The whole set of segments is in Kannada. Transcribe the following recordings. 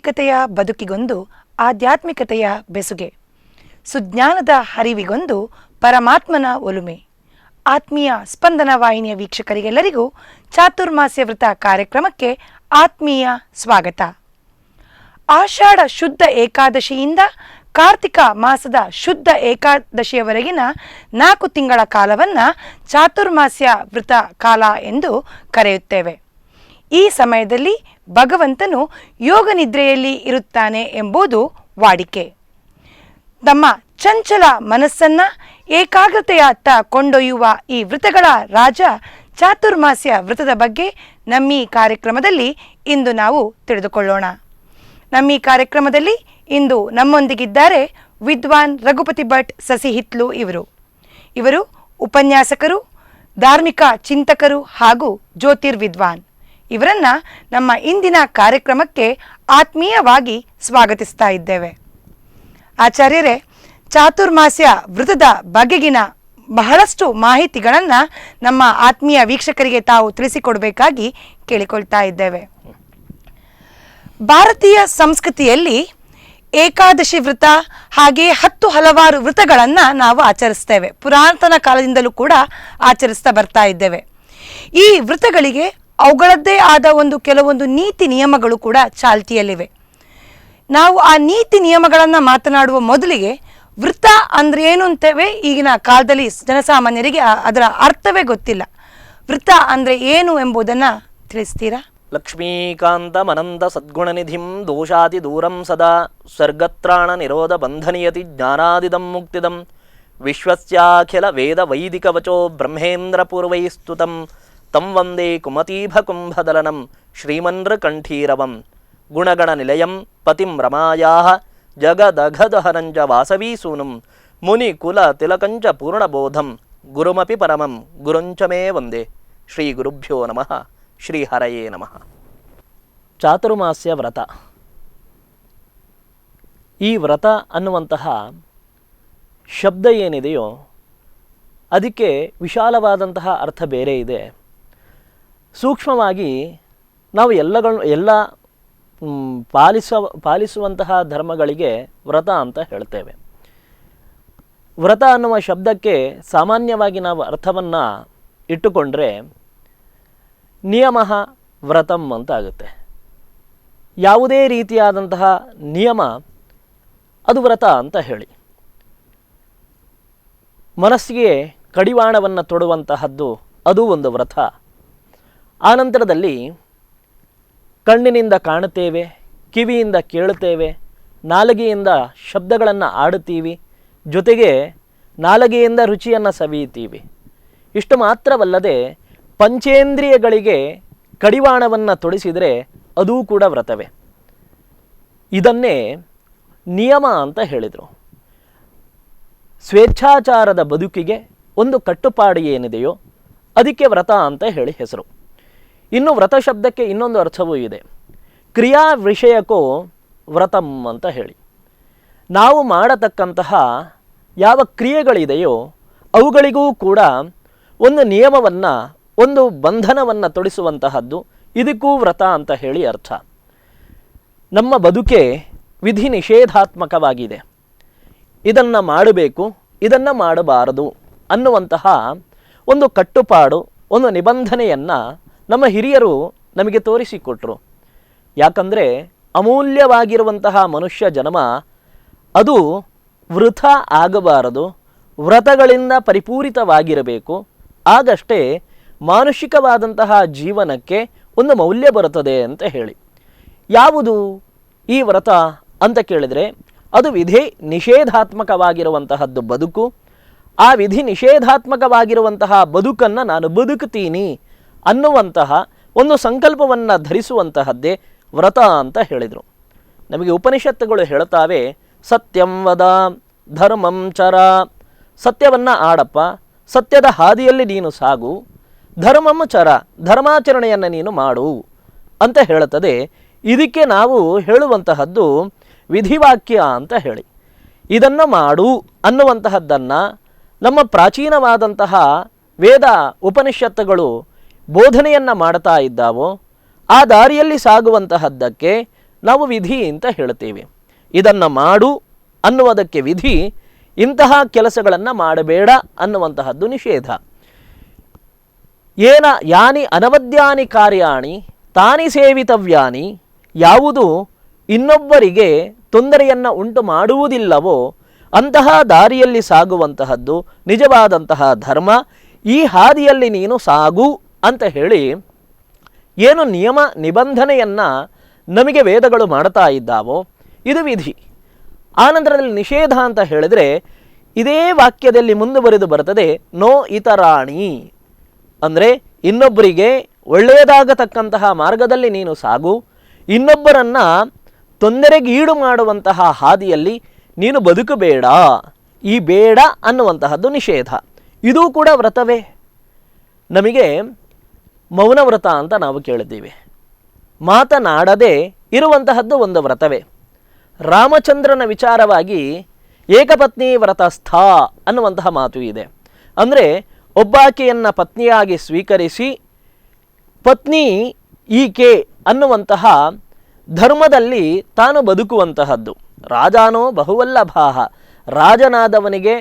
ಸಾತ್ವಿಕತೆಯ ಬದುಕಿಗೊಂದು ಆಧ್ಯಾತ್ಮಿಕತೆಯ ಬೆಸುಗೆ, ಸುಜ್ಞಾನದ ಹರಿವಿಗೊಂದು ಪರಮಾತ್ಮನ ಒಲುಮೆ. ಆತ್ಮೀಯ ಸ್ಪಂದನ ವಾಹಿನಿಯ ವೀಕ್ಷಕರಿಗೆಲ್ಲರಿಗೂ ಚಾತುರ್ಮಾಸ್ಯ ವ್ರತ ಕಾರ್ಯಕ್ರಮಕ್ಕೆ ಆತ್ಮೀಯ ಸ್ವಾಗತ. ಆಷಾಢ ಶುದ್ಧ ಏಕಾದಶಿಯಿಂದ ಕಾರ್ತಿಕ ಮಾಸದ ಶುದ್ಧ ಏಕಾದಶಿಯವರೆಗಿನ 4 ತಿಂಗಳ ಕಾಲವನ್ನು ಚಾತುರ್ಮಾಸ್ಯ ವ್ರತ ಕಾಲ ಎಂದು ಕರೆಯುತ್ತೇವೆ. ಈ ಸಮಯದಲ್ಲಿ ಭಗವಂತನು ಯೋಗ ನಿದ್ರೆಯಲ್ಲಿ ಇರುತ್ತಾನೆ ಎಂಬುದು ವಾಡಿಕೆ. ನಮ್ಮ ಚಂಚಲ ಮನಸ್ಸನ್ನು ಏಕಾಗ್ರತೆಯತ್ತ ಕೊಂಡೊಯ್ಯುವ ಈ ವ್ರತಗಳ ರಾಜ ಚಾತುರ್ಮಾಸ್ಯ ವ್ರತದ ಬಗ್ಗೆ ನಮ್ಮ ಈ ಕಾರ್ಯಕ್ರಮದಲ್ಲಿ ಇಂದು ನಾವು ತಿಳಿದುಕೊಳ್ಳೋಣ. ನಮ್ಮ ಈ ಕಾರ್ಯಕ್ರಮದಲ್ಲಿ ಇಂದು ನಮ್ಮೊಂದಿಗಿದ್ದಾರೆ ವಿದ್ವಾನ್ ರಘುಪತಿ ಭಟ್ ಸಸಿಹಿತ್ಲು. ಇವರು ಉಪನ್ಯಾಸಕರು, ಧಾರ್ಮಿಕ ಚಿಂತಕರು ಹಾಗೂ ಜ್ಯೋತಿರ್ವಿದ್ವಾನ್. ಇವರನ್ನು ನಮ್ಮ ಇಂದಿನ ಕಾರ್ಯಕ್ರಮಕ್ಕೆ ಆತ್ಮೀಯವಾಗಿ ಸ್ವಾಗತಿಸ್ತಾ ಇದ್ದೇವೆ. ಆಚಾರ್ಯರೇ, ಚಾತುರ್ಮಾಸ್ಯ ವ್ರತದ ಬಗೆಗಿನ ಬಹಳಷ್ಟು ಮಾಹಿತಿಗಳನ್ನು ನಮ್ಮ ಆತ್ಮೀಯ ವೀಕ್ಷಕರಿಗೆ ತಾವು ತಿಳಿಸಿಕೊಡಬೇಕಾಗಿ ಕೇಳಿಕೊಳ್ತಾ ಇದ್ದೇವೆ. ಭಾರತೀಯ ಸಂಸ್ಕೃತಿಯಲ್ಲಿ ಏಕಾದಶಿ ವ್ರತ ಹಾಗೆ 10 ಹಲವಾರು ವ್ರತಗಳನ್ನು ನಾವು ಆಚರಿಸ್ತೇವೆ. ಪುರಾತನ ಕಾಲದಿಂದಲೂ ಕೂಡ ಆಚರಿಸ್ತಾ ಬರ್ತಾ ಇದ್ದೇವೆ. ಈ ವ್ರತಗಳಿಗೆ ಅವುಗಳದ್ದೇ ಆದ ಕೆಲವೊಂದು ನೀತಿ ನಿಯಮಗಳು ಕೂಡ ಚಾಲ್ತಿಯಲ್ಲಿವೆ. ನಾವು ಆ ನೀತಿ ನಿಯಮಗಳನ್ನು ಮಾತನಾಡುವ ಮೊದಲಿಗೆ ವೃತ್ತ ಅಂದರೆ ಏನು ಅಂತೇವೆ ಈಗಿನ ಕಾಲದಲ್ಲಿ ಜನಸಾಮಾನ್ಯರಿಗೆ ಅದರ ಅರ್ಥವೇ ಗೊತ್ತಿಲ್ಲ. ವೃತ್ತ ಅಂದರೆ ಏನು ಎಂಬುದನ್ನು ತಿಳಿಸ್ತೀರಾ? ಲಕ್ಷ್ಮೀಕಾಂತಮನಂತ ಸದ್ಗುಣನಿಧಿಂ ದೋಷಾತಿ ದೂರಂ ಸದಾ ಸ್ವರ್ಗತ್ರಾಣ ನಿರೋಧ ಬಂಧನಿಯತಿ ಜ್ಞಾನಾದಿದಂ ಮುಕ್ತಿದಂ ವಿಶ್ವಸ್ಯಾಖಿಲ ವೇದ ವೈದಿಕ ವಚೋ ಬ್ರಹ್ಮೇಂದ್ರ ಪೂರ್ವೈಸ್ತುತಂ ತಂ ವಂದೇ ಕುಮತೀಭಕುಂಭದಲನಂ ಶ್ರೀಮನ್ರಕಂಠೀರವಂ ಗುಣಗಣ ನಿಲಯಂ ಪತಿಂ ರಮಾಯಾಃ ಜಗದಘದಹರಂಚ ವಾಸವೀಸೂನುಂ ಮುನಿಕುಲ ತಿಲಕಂಚ ಪೂರ್ಣಬೋಧಂ ಗುರುಮಪಿ ಪರಮಂ ಗುರುಂಚ ಮೇ ವಂದೇ. ಶ್ರೀ ಗುರುಭ್ಯೋ ನಮಃ. ಶ್ರೀ ಹರಯೇ ನಮಃ. ಚಾತುರ್ಮಾಸ್ಯ ವ್ರತ, ಈ ವ್ರತ ಅನ್ನುವಂತಹ ಶಬ್ದ ಏನಿದೆಯೋ ಅದಕ್ಕೆ ವಿಶಾಲವಾದಂತಹ ಅರ್ಥ ಬೇರೆ ಇದೆ. ಸೂಕ್ಷ್ಮವಾಗಿ ನಾವು ಎಲ್ಲ ಪಾಲಿಸುವಂತಹ ಧರ್ಮಗಳಿಗೆ ವ್ರತ ಅಂತ ಹೇಳ್ತೇವೆ. ವ್ರತ ಅನ್ನುವ ಶಬ್ದಕ್ಕೆ ಸಾಮಾನ್ಯವಾಗಿ ನಾವು ಅರ್ಥವನ್ನು ಇಟ್ಟುಕೊಂಡ್ರೆ ನಿಯಮ ವ್ರತಂ ಅಂತ ಆಗುತ್ತೆ. ಯಾವುದೇ ರೀತಿಯಾದಂತಹ ನಿಯಮ ಅದು ವ್ರತ ಅಂತ ಹೇಳಿ. ಮನಸ್ಸಿಗೆ ಕಡಿವಾಣವನ್ನು ತೊಡುವಂತಹದ್ದು ಅದು ಒಂದು ವ್ರತ. ಆನಂತರದಲ್ಲಿ ಕಣ್ಣಿನಿಂದ ಕಾಣುತ್ತೇವೆ, ಕಿವಿಯಿಂದ ಕೇಳುತ್ತೇವೆ, ನಾಲಿಗೆಯಿಂದ ಶಬ್ದಗಳನ್ನು ಆಡುತ್ತೀವಿ, ಜೊತೆಗೆ ನಾಲಿಗೆಯಿಂದ ರುಚಿಯನ್ನು ಸವಿಯುತ್ತೀವಿ. ಇಷ್ಟು ಮಾತ್ರವಲ್ಲದೆ ಪಂಚೇಂದ್ರಿಯಗಳಿಗೆ ಕಡಿವಾಣವನ್ನು ತೊಡಿಸಿದರೆ ಅದೂ ಕೂಡ ವ್ರತವೇ. ಇದನ್ನೇ ನಿಯಮ ಅಂತ ಹೇಳಿದರು. ಸ್ವೇಚ್ಛಾಚಾರದ ಬದುಕಿಗೆ ಒಂದು ಕಟ್ಟುಪಾಡು ಏನಿದೆಯೋ ಅದಕ್ಕೆ ವ್ರತ ಅಂತ ಹೇಳಿ ಹೆಸರು. ಇನ್ನು ವ್ರತ ಶಬ್ದಕ್ಕೆ ಇನ್ನೊಂದು ಅರ್ಥವೂ ಇದೆ. ಕ್ರಿಯಾ ವಿಷಯಕ್ಕೋ ವ್ರತಂ ಅಂತ ಹೇಳಿ. ನಾವು ಮಾಡತಕ್ಕಂತಹ ಯಾವ ಕ್ರಿಯೆಗಳಿದೆಯೋ ಅವುಗಳಿಗೂ ಕೂಡ ಒಂದು ನಿಯಮವನ್ನು, ಒಂದು ಬಂಧನವನ್ನು ತೊಡಿಸುವಂತಹದ್ದು, ಇದಕ್ಕೂ ವ್ರತ ಅಂತ ಹೇಳಿ ಅರ್ಥ. ನಮ್ಮ ಬದುಕೆ ವಿಧಿ ನಿಷೇಧಾತ್ಮಕವಾಗಿದೆ. ಇದನ್ನು ಮಾಡಬೇಕು, ಇದನ್ನು ಮಾಡಬಾರದು ಅನ್ನುವಂತಹ ಒಂದು ಕಟ್ಟುಪಾಡು, ಒಂದು ನಿಬಂಧನೆಯನ್ನು ನಮ್ಮ ಹಿರಿಯರು ನಮಗೆ ತೋರಿಸಿಕೊಟ್ರು. ಯಾಕಂದರೆ ಅಮೂಲ್ಯವಾಗಿರುವಂತಹ ಮನುಷ್ಯ ಜನ್ಮ ಅದು ವೃಥ ಆಗಬಾರದು, ವ್ರತಗಳಿಂದ ಪರಿಪೂರಿತವಾಗಿರಬೇಕು. ಆಗಷ್ಟೇ ಮಾನುಷಿಕವಾದಂತಹ ಜೀವನಕ್ಕೆ ಒಂದು ಮೌಲ್ಯ ಬರುತ್ತದೆ ಅಂತ ಹೇಳಿ. ಯಾವುದು ಈ ವ್ರತ ಅಂತ ಕೇಳಿದರೆ ಅದು ವಿಧಿ ನಿಷೇಧಾತ್ಮಕವಾಗಿರುವಂತಹದ್ದು ಬದುಕು. ಆ ವಿಧಿ ನಿಷೇಧಾತ್ಮಕವಾಗಿರುವಂತಹ ಬದುಕನ್ನು ನಾನು ಬದುಕುತ್ತೀನಿ ಅನ್ನುವಂತಹ ಒಂದು ಸಂಕಲ್ಪವನ್ನು ಧರಿಸುವಂತಹದ್ದೇ ವ್ರತ ಅಂತ ಹೇಳಿದರು. ನಮಗೆ ಉಪನಿಷತ್ತುಗಳು ಹೇಳುತ್ತಾವೆ, ಸತ್ಯಂ ವದ ಧರ್ಮಂ ಚರ. ಸತ್ಯವನ್ನು ಆಡಪ್ಪ, ಸತ್ಯದ ಹಾದಿಯಲ್ಲಿ ನೀನು ಸಾಗು, ಧರ್ಮಂ ಚರ, ಧರ್ಮಾಚರಣೆಯನ್ನು ನೀನು ಮಾಡು ಅಂತ ಹೇಳುತ್ತದೆ. ಇದಕ್ಕೆ ನಾವು ಹೇಳುವಂತಹದ್ದು ವಿಧಿವಾಕ್ಯ ಅಂತ ಹೇಳಿ. ಇದನ್ನು ಮಾಡು ಅನ್ನುವಂತಹದ್ದನ್ನು ನಮ್ಮ ಪ್ರಾಚೀನವಾದಂತಹ ವೇದ ಉಪನಿಷತ್ತುಗಳು ಬೋಧನೆಯನ್ನು ಮಾಡ್ತಾ ಇದ್ದಾವೋ ಆ ದಾರಿಯಲ್ಲಿ ಸಾಗುವಂತಹದ್ದಕ್ಕೆ ನಾವು ವಿಧಿ ಅಂತ ಹೇಳ್ತೀವಿ. ಇದನ್ನು ಮಾಡು ಅನ್ನುವುದಕ್ಕೆ ವಿಧಿ, ಇಂತಹ ಕೆಲಸಗಳನ್ನು ಮಾಡಬೇಡ ಅನ್ನುವಂತಹದ್ದು ನಿಷೇಧ. ಯಾನಿ ಅನವದ್ಯಾನಿ ಕಾರ್ಯಾಣಿ ತಾನಿ ಸೇವಿತವ್ಯಾನಿ, ಯಾವುದು ಇನ್ನೊಬ್ಬರಿಗೆ ತೊಂದರೆಯನ್ನು ಉಂಟು ಮಾಡುವುದಿಲ್ಲವೋ ಅಂತಹ ದಾರಿಯಲ್ಲಿ ಸಾಗುವಂತಹದ್ದು ನಿಜವಾದಂತಹ ಧರ್ಮ. ಈ ಹಾದಿಯಲ್ಲಿ ನೀನು ಸಾಗು ಅಂತ ಹೇಳಿ ಏನು ನಿಯಮ ನಿಬಂಧನೆಯನ್ನು ನಮಗೆ ವೇದಗಳು ಮಾಡ್ತಾ ಇದ್ದಾವೋ ಇದು ವಿಧಿ. ಆನಂತರದಲ್ಲಿ ನಿಷೇಧ ಅಂತ ಹೇಳಿದರೆ ಇದೇ ವಾಕ್ಯದಲ್ಲಿ ಮುಂದುವರೆದು ಬರ್ತದೆ, ನೋ ಇತರಾಣಿ, ಅಂದರೆ ಇನ್ನೊಬ್ಬರಿಗೆ ಒಳ್ಳೆಯದಾಗತಕ್ಕಂತಹ ಮಾರ್ಗದಲ್ಲಿ ನೀನು ಸಾಗು, ಇನ್ನೊಬ್ಬರನ್ನು ತೊಂದರೆಗೀಡು ಮಾಡುವಂತಹ ಹಾದಿಯಲ್ಲಿ ನೀನು ಬದುಕಬೇಡ. ಈ ಬೇಡ ಅನ್ನುವಂತಹದ್ದು ನಿಷೇಧ. ಇದೂ ಕೂಡ ವ್ರತವೇ. ನಮಗೆ ಮೌನ ವ್ರತ ಅಂತ ನಾವು ಕೇಳಿದ್ದೀವಿ. ಮಾತನಾಡದೆ ಇರುವಂತಹದ್ದು ಒಂದು ವ್ರತವೇ. ರಾಮಚಂದ್ರನ ವಿಚಾರವಾಗಿ ಏಕಪತ್ನಿ ವ್ರತಸ್ಥ ಅನ್ನುವಂತಹ ಮಾತು ಇದೆ. ಅಂದರೆ ಒಬ್ಬಾಕೆಯನ್ನು ಪತ್ನಿಯಾಗಿ ಸ್ವೀಕರಿಸಿ ಪತ್ನಿ ಈಕೆ ಅನ್ನುವಂತಹ ಧರ್ಮದಲ್ಲಿ ತಾನು ಬದುಕುವಂತಹದ್ದು. ರಾಜಾನೋ ಬಹುವಲ್ಲಭಾಹ, ರಾಜನಾದವನಿಗೆ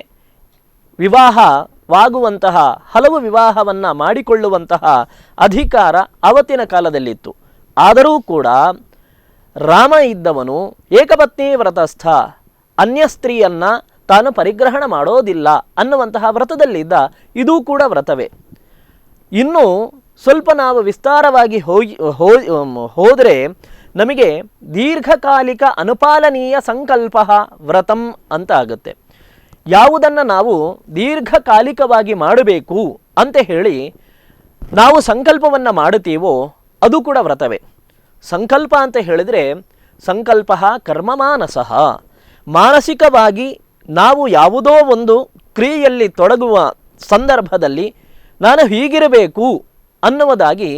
ವಿವಾಹವಾಗುವಂತಹ ಹಲವು ವಿವಾಹವನ್ನು ಮಾಡಿಕೊಳ್ಳುವಂತಹ ಅಧಿಕಾರ ಅವತ್ತಿನ ಕಾಲದಲ್ಲಿತ್ತು. ಆದರೂ ಕೂಡ ರಾಮ ಇದ್ದವನು ಏಕಪತ್ನಿ ವ್ರತಸ್ಥ, ಅನ್ಯ ಸ್ತ್ರೀಯನ್ನು ತಾನು ಪರಿಗ್ರಹಣ ಮಾಡೋದಿಲ್ಲ ಅನ್ನುವಂತಹ ವ್ರತದಲ್ಲಿದ್ದ. ಇದೂ ಕೂಡ ವ್ರತವೇ. ಇನ್ನು ಸ್ವಲ್ಪ ನಾವು ವಿಸ್ತಾರವಾಗಿ ಹೋದರೆ ನಮಗೆ ದೀರ್ಘಕಾಲಿಕ ಅನುಪಾಲನೀಯ ಸಂಕಲ್ಪ ವ್ರತಂ ಅಂತ ಆಗುತ್ತೆ. ಯಾವುದನ್ನು ನಾವು ದೀರ್ಘಕಾಲಿಕವಾಗಿ ಮಾಡಬೇಕು ಅಂತ ಹೇಳಿ ನಾವು ಸಂಕಲ್ಪವನ್ನು ಮಾಡುತ್ತೀವೋ ಅದು ಕೂಡ ವ್ರತವೇ. ಸಂಕಲ್ಪ ಅಂತ ಹೇಳಿದರೆ ಸಂಕಲ್ಪ ಕರ್ಮಮಾನಸಃ, ಮಾನಸಿಕವಾಗಿ ನಾವು ಯಾವುದೋ ಒಂದು ಕ್ರಿಯೆಯಲ್ಲಿ ತೊಡಗುವ ಸಂದರ್ಭದಲ್ಲಿ ನಾನು ಹೀಗಿರಬೇಕು ಅನ್ನುವುದಾಗಿ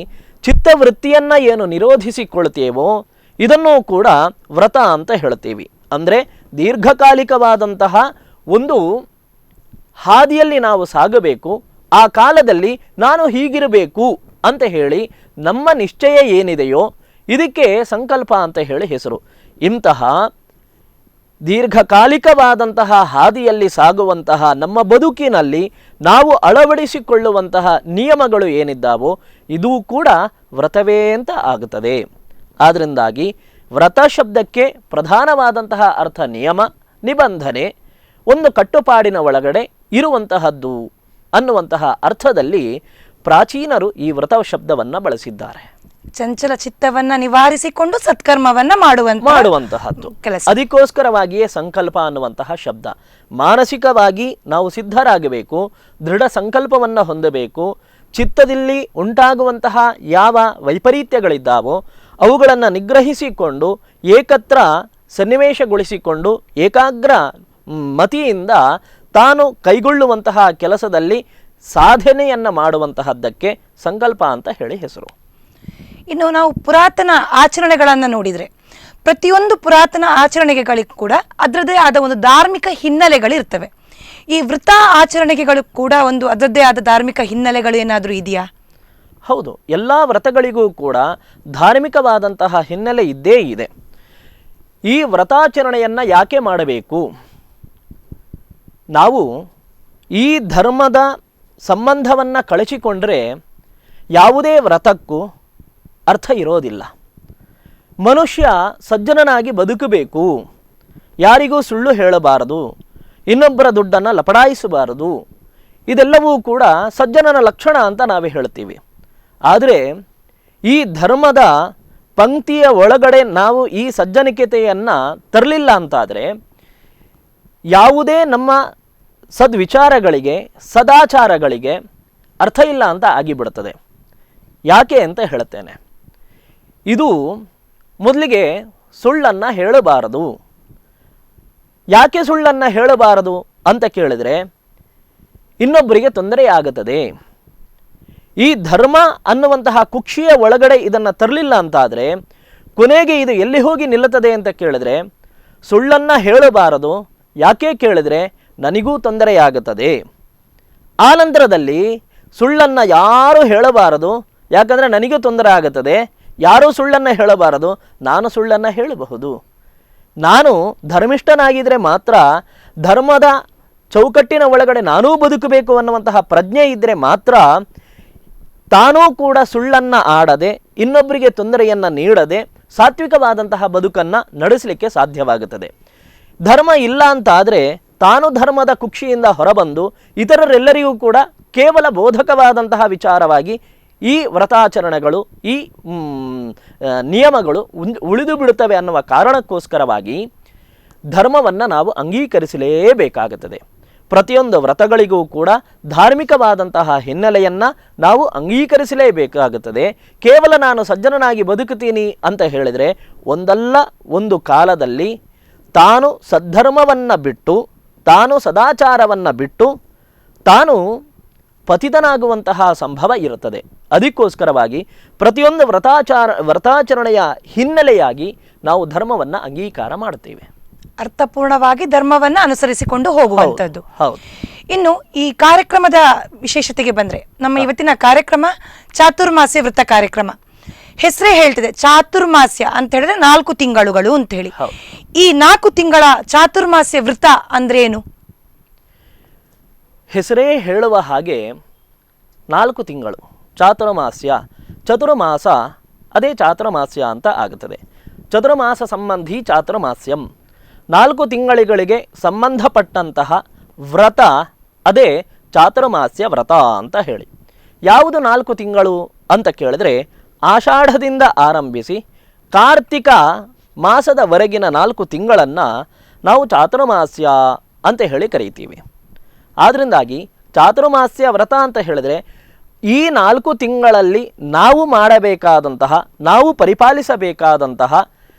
ಚಿತ್ತವೃತ್ತಿಯನ್ನು ಏನು ನಿರೋಧಿಸಿಕೊಳ್ತೇವೋ ಇದನ್ನು ಕೂಡ ವ್ರತ ಅಂತ ಹೇಳ್ತೀವಿ. ಅಂದರೆ ದೀರ್ಘಕಾಲಿಕವಾದಂತಹ ಒಂದು ಹಾದಿಯಲ್ಲಿ ನಾವು ಸಾಗಬೇಕು. ಆ ಕಾಲದಲ್ಲಿ ನಾನು ಹೀಗಿರಬೇಕು ಅಂತ ಹೇಳಿ ನಮ್ಮ ನಿಶ್ಚಯ ಏನಿದೆಯೋ ಇದಕ್ಕೆ ಸಂಕಲ್ಪ ಅಂತ ಹೇಳಿ ಹೆಸರು. ಇಂತಹ ದೀರ್ಘಕಾಲಿಕವಾದಂತಹ ಹಾದಿಯಲ್ಲಿ ಸಾಗುವಂತಹ ನಮ್ಮ ಬದುಕಿನಲ್ಲಿ ನಾವು ಅಳವಡಿಸಿಕೊಳ್ಳುವಂತಹ ನಿಯಮಗಳು ಏನಿದ್ದಾವೋ ಇದೂ ಕೂಡ ವ್ರತವೇ ಅಂತ ಆಗುತ್ತದೆ. ಆದ್ದರಿಂದಾಗಿ ವ್ರತ ಶಬ್ದಕ್ಕೆ ಪ್ರಧಾನವಾದಂತಹ ಅರ್ಥ ನಿಯಮ, ನಿಬಂಧನೆ, ಒಂದು ಕಟ್ಟುಪಾಡಿನ ಒಳಗಡೆ ಇರುವಂತಹದ್ದು ಅನ್ನುವಂತಹ ಅರ್ಥದಲ್ಲಿ ಪ್ರಾಚೀನರು ಈ ವ್ರತ ಶಬ್ದವನ್ನು ಬಳಸಿದ್ದಾರೆ. ಚಂಚಲ ಚಿತ್ತವನ್ನ ನಿವಾರಿಸಿಕೊಂಡು ಸತ್ಕರ್ಮವನ್ನ ಮಾಡುವಂತಹದ್ದು ಕೆಲಸ. ಅದಕ್ಕೋಸ್ಕರವಾಗಿಯೇ ಸಂಕಲ್ಪ ಅನ್ನುವಂತಹ ಶಬ್ದ. ಮಾನಸಿಕವಾಗಿ ನಾವು ಸಿದ್ಧರಾಗಬೇಕು, ದೃಢ ಸಂಕಲ್ಪವನ್ನು ಹೊಂದಬೇಕು. ಚಿತ್ತದಲ್ಲಿ ಉಂಟಾಗುವಂತಹ ಯಾವ ವೈಪರೀತ್ಯಗಳಿದ್ದಾವೋ ಅವುಗಳನ್ನು ನಿಗ್ರಹಿಸಿಕೊಂಡು ಏಕತ್ರ ಸನ್ನಿವೇಶಗೊಳಿಸಿಕೊಂಡು ಏಕಾಗ್ರ ಮತಿಯಿಂದ ತಾನು ಕೈಗೊಳ್ಳುವಂತಹ ಕೆಲಸದಲ್ಲಿ ಸಾಧನೆಯನ್ನು ಮಾಡುವಂತಹದ್ದಕ್ಕೆ ಸಂಕಲ್ಪ ಅಂತ ಹೇಳಿ ಹೆಸರು. ಇನ್ನು ನಾವು ಪುರಾತನ ಆಚರಣೆಗಳನ್ನು ನೋಡಿದರೆ ಪ್ರತಿಯೊಂದು ಪುರಾತನ ಆಚರಣೆಗಳಿಗೂ ಕೂಡ ಅದರದ್ದೇ ಆದ ಒಂದು ಧಾರ್ಮಿಕ ಹಿನ್ನೆಲೆಗಳಿರ್ತವೆ. ಈ ವೃತ ಆಚರಣೆಗಳು ಕೂಡ ಒಂದು ಅದರದ್ದೇ ಆದ ಧಾರ್ಮಿಕ ಹಿನ್ನೆಲೆಗಳು ಏನಾದರೂ ಇದೆಯಾ? ಹೌದು, ಎಲ್ಲ ವ್ರತಗಳಿಗೂ ಕೂಡ ಧಾರ್ಮಿಕವಾದಂತಹ ಹಿನ್ನೆಲೆ ಇದ್ದೇ ಇದೆ. ಈ ವ್ರತಾಚರಣೆಯನ್ನು ಯಾಕೆ ಮಾಡಬೇಕು? ನಾವು ಈ ಧರ್ಮದ ಸಂಬಂಧವನ್ನು ಕಳಚಿಕೊಂಡ್ರೆ ಯಾವುದೇ ವ್ರತಕ್ಕೂ ಅರ್ಥ ಇರೋದಿಲ್ಲ. ಮನುಷ್ಯ ಸಜ್ಜನನಾಗಿ ಬದುಕಬೇಕು, ಯಾರಿಗೂ ಸುಳ್ಳು ಹೇಳಬಾರದು, ಇನ್ನೊಬ್ಬರ ದುಡ್ಡನ್ನು ಲಪಡಾಯಿಸಬಾರದು. ಇದೆಲ್ಲವೂ ಕೂಡ ಸಜ್ಜನನ ಲಕ್ಷಣ ಅಂತ ನಾವೇ ಹೇಳ್ತೀವಿ. ಆದರೆ ಈ ಧರ್ಮದ ಪಂಕ್ತಿಯ ಒಳಗಡೆ ನಾವು ಈ ಸಜ್ಜನಿಕತೆಯನ್ನು ತರಲಿಲ್ಲ ಅಂತಾದರೆ ಯಾವುದೇ ನಮ್ಮ ಸದ್ವಿಚಾರಗಳಿಗೆ ಸದಾಚಾರಗಳಿಗೆ ಅರ್ಥ ಇಲ್ಲ ಅಂತ ಆಗಿಬಿಡುತ್ತದೆ. ಯಾಕೆ ಅಂತ ಹೇಳುತ್ತೇನೆ. ಇದು ಮೊದಲಿಗೆ ಸುಳ್ಳನ್ನು ಹೇಳಬಾರದು. ಯಾಕೆ ಸುಳ್ಳನ್ನು ಹೇಳಬಾರದು ಅಂತ ಕೇಳಿದರೆ ಇನ್ನೊಬ್ಬರಿಗೆ ತೊಂದರೆಯಾಗುತ್ತದೆ. ಈ ಧರ್ಮ ಅನ್ನುವಂತಹ ಕುಕ್ಷಿಯ ಒಳಗಡೆ ಇದನ್ನು ತರಲಿಲ್ಲ ಅಂತಾದರೆ ಕೊನೆಗೆ ಇದು ಎಲ್ಲಿ ಹೋಗಿ ನಿಲ್ಲುತ್ತದೆ ಅಂತ ಕೇಳಿದರೆ ಸುಳ್ಳನ್ನು ಹೇಳಬಾರದು. ಯಾಕೆ ಕೇಳಿದರೆ ನನಗೂ ತೊಂದರೆಯಾಗುತ್ತದೆ. ಆನಂತರದಲ್ಲಿ ಸುಳ್ಳನ್ನು ಯಾರೂ ಹೇಳಬಾರದು, ಯಾಕಂದರೆ ನನಗೂ ತೊಂದರೆ ಆಗುತ್ತದೆ. ಯಾರೂ ಸುಳ್ಳನ್ನು ಹೇಳಬಾರದು, ನಾನು ಸುಳ್ಳನ್ನು ಹೇಳಬಹುದು. ನಾನು ಧರ್ಮಿಷ್ಠನಾಗಿದ್ದರೆ ಮಾತ್ರ ಧರ್ಮದ ಚೌಕಟ್ಟಿನ ಒಳಗಡೆ ನಾನೂ ಬದುಕಬೇಕು ಅನ್ನುವಂತಹ ಪ್ರಜ್ಞೆ ಇದ್ದರೆ ಮಾತ್ರ ತಾನೂ ಕೂಡ ಸುಳ್ಳನ್ನು ಆಡದೆ, ಇನ್ನೊಬ್ಬರಿಗೆ ತೊಂದರೆಯನ್ನು ನೀಡದೆ ಸಾತ್ವಿಕವಾದಂತಹ ಬದುಕನ್ನು ನಡೆಸಲಿಕ್ಕೆ ಸಾಧ್ಯವಾಗುತ್ತದೆ. ಧರ್ಮ ಇಲ್ಲ ಅಂತಾದರೆ ತಾನು ಧರ್ಮದ ಕುಕ್ಷಿಯಿಂದ ಹೊರಬಂದು ಇತರರೆಲ್ಲರಿಗೂ ಕೂಡ ಕೇವಲ ಬೋಧಕವಾದಂತಹ ವಿಚಾರವಾಗಿ ಈ ವ್ರತಾಚರಣೆಗಳು, ಈ ನಿಯಮಗಳು ಉಳಿದು ಬಿಡುತ್ತವೆ ಅನ್ನುವ ಕಾರಣಕ್ಕೋಸ್ಕರವಾಗಿ ಧರ್ಮವನ್ನು ನಾವು ಅಂಗೀಕರಿಸಲೇಬೇಕಾಗುತ್ತದೆ. ಪ್ರತಿಯೊಂದು ವ್ರತಗಳಿಗೂ ಕೂಡ ಧಾರ್ಮಿಕವಾದಂತಹ ಹಿನ್ನೆಲೆಯನ್ನು ನಾವು ಅಂಗೀಕರಿಸಲೇಬೇಕಾಗುತ್ತದೆ. ಕೇವಲ ನಾನು ಸಜ್ಜನನಾಗಿ ಬದುಕುತ್ತೀನಿ ಅಂತ ಹೇಳಿದರೆ ಒಂದಲ್ಲ ಒಂದು ಕಾಲದಲ್ಲಿ ತಾನು ಸದ್ಧರ್ಮವನ್ನು ಬಿಟ್ಟು, ತಾನು ಸದಾಚಾರವನ್ನು ಬಿಟ್ಟು ತಾನು ಪತಿತನಾಗುವಂತಹ ಸಂಭವ ಇರುತ್ತದೆ. ಅದಕ್ಕೋಸ್ಕರವಾಗಿ ಪ್ರತಿಯೊಂದು ವ್ರತಾಚರಣೆಯ ಹಿನ್ನೆಲೆಯಾಗಿ ನಾವು ಧರ್ಮವನ್ನು ಅಂಗೀಕಾರ ಮಾಡುತ್ತೇವೆ. ಅರ್ಥಪೂರ್ಣವಾಗಿ ಧರ್ಮವನ್ನ ಅನುಸರಿಸಿಕೊಂಡು ಹೋಗುವಂಥದ್ದು. ಹೌದು. ಇನ್ನು ಈ ಕಾರ್ಯಕ್ರಮದ ವಿಶೇಷತೆಗೆ ಬಂದ್ರೆ, ನಮ್ಮ ಇವತ್ತಿನ ಕಾರ್ಯಕ್ರಮ ಚಾತುರ್ಮಾಸ್ಯ ವೃತ್ತ ಕಾರ್ಯಕ್ರಮ. ಹೆಸರೇ ಹೇಳ್ತಿದೆ ಚಾತುರ್ಮಾಸ್ಯ ಅಂತ ಹೇಳಿದ್ರೆ 4 ತಿಂಗಳುಗಳು ಅಂತ ಹೇಳಿ. ಈ 4 ತಿಂಗಳ ಚಾತುರ್ಮಾಸ್ಯ ವೃತ್ತ ಅಂದ್ರೆ ಏನು? ಹೆಸರೇ ಹೇಳುವ ಹಾಗೆ 4 ತಿಂಗಳು ಚಾತುರ್ಮಾಸ್ಯ. ಚತುರ್ಮಾಸ ಅದೇ ಚಾತುರ್ಮಾಸ್ಯ ಅಂತ ಆಗುತ್ತದೆ. ಚತುರ್ಮಾಸ ಸಂಬಂಧಿ ಚಾತುರ್ಮಾಸ್ಯಂ. 4 ತಿಂಗಳಿಗೆ ಸಂಬಂಧಪಟ್ಟಂತಹ ವ್ರತ ಅದೇ ಚಾತುರ್ಮಾಸ್ಯ ವ್ರತ ಅಂತ ಹೇಳಿ. ಯಾವುದು 4 ತಿಂಗಳು ಅಂತ ಕೇಳಿದ್ರೆ, ಆಷಾಢದಿಂದ ಆರಂಭಿಸಿ ಕಾರ್ತಿಕ ಮಾಸದವರೆಗಿನ 4 ತಿಂಗಳನ್ನು ನಾವು ಚಾತುರ್ಮಾಸ್ಯ ಅಂತ ಹೇಳಿ ಕರೀತೀವಿ. ಆದ್ದರಿಂದಾಗಿ ಚಾತುರ್ಮಾಸ್ಯ ವ್ರತ ಅಂತ ಹೇಳಿದರೆ ಈ 4 ತಿಂಗಳಲ್ಲಿ ನಾವು ಮಾಡಬೇಕಾದಂತಹ, ನಾವು ಪರಿಪಾಲಿಸಬೇಕಾದಂತಹ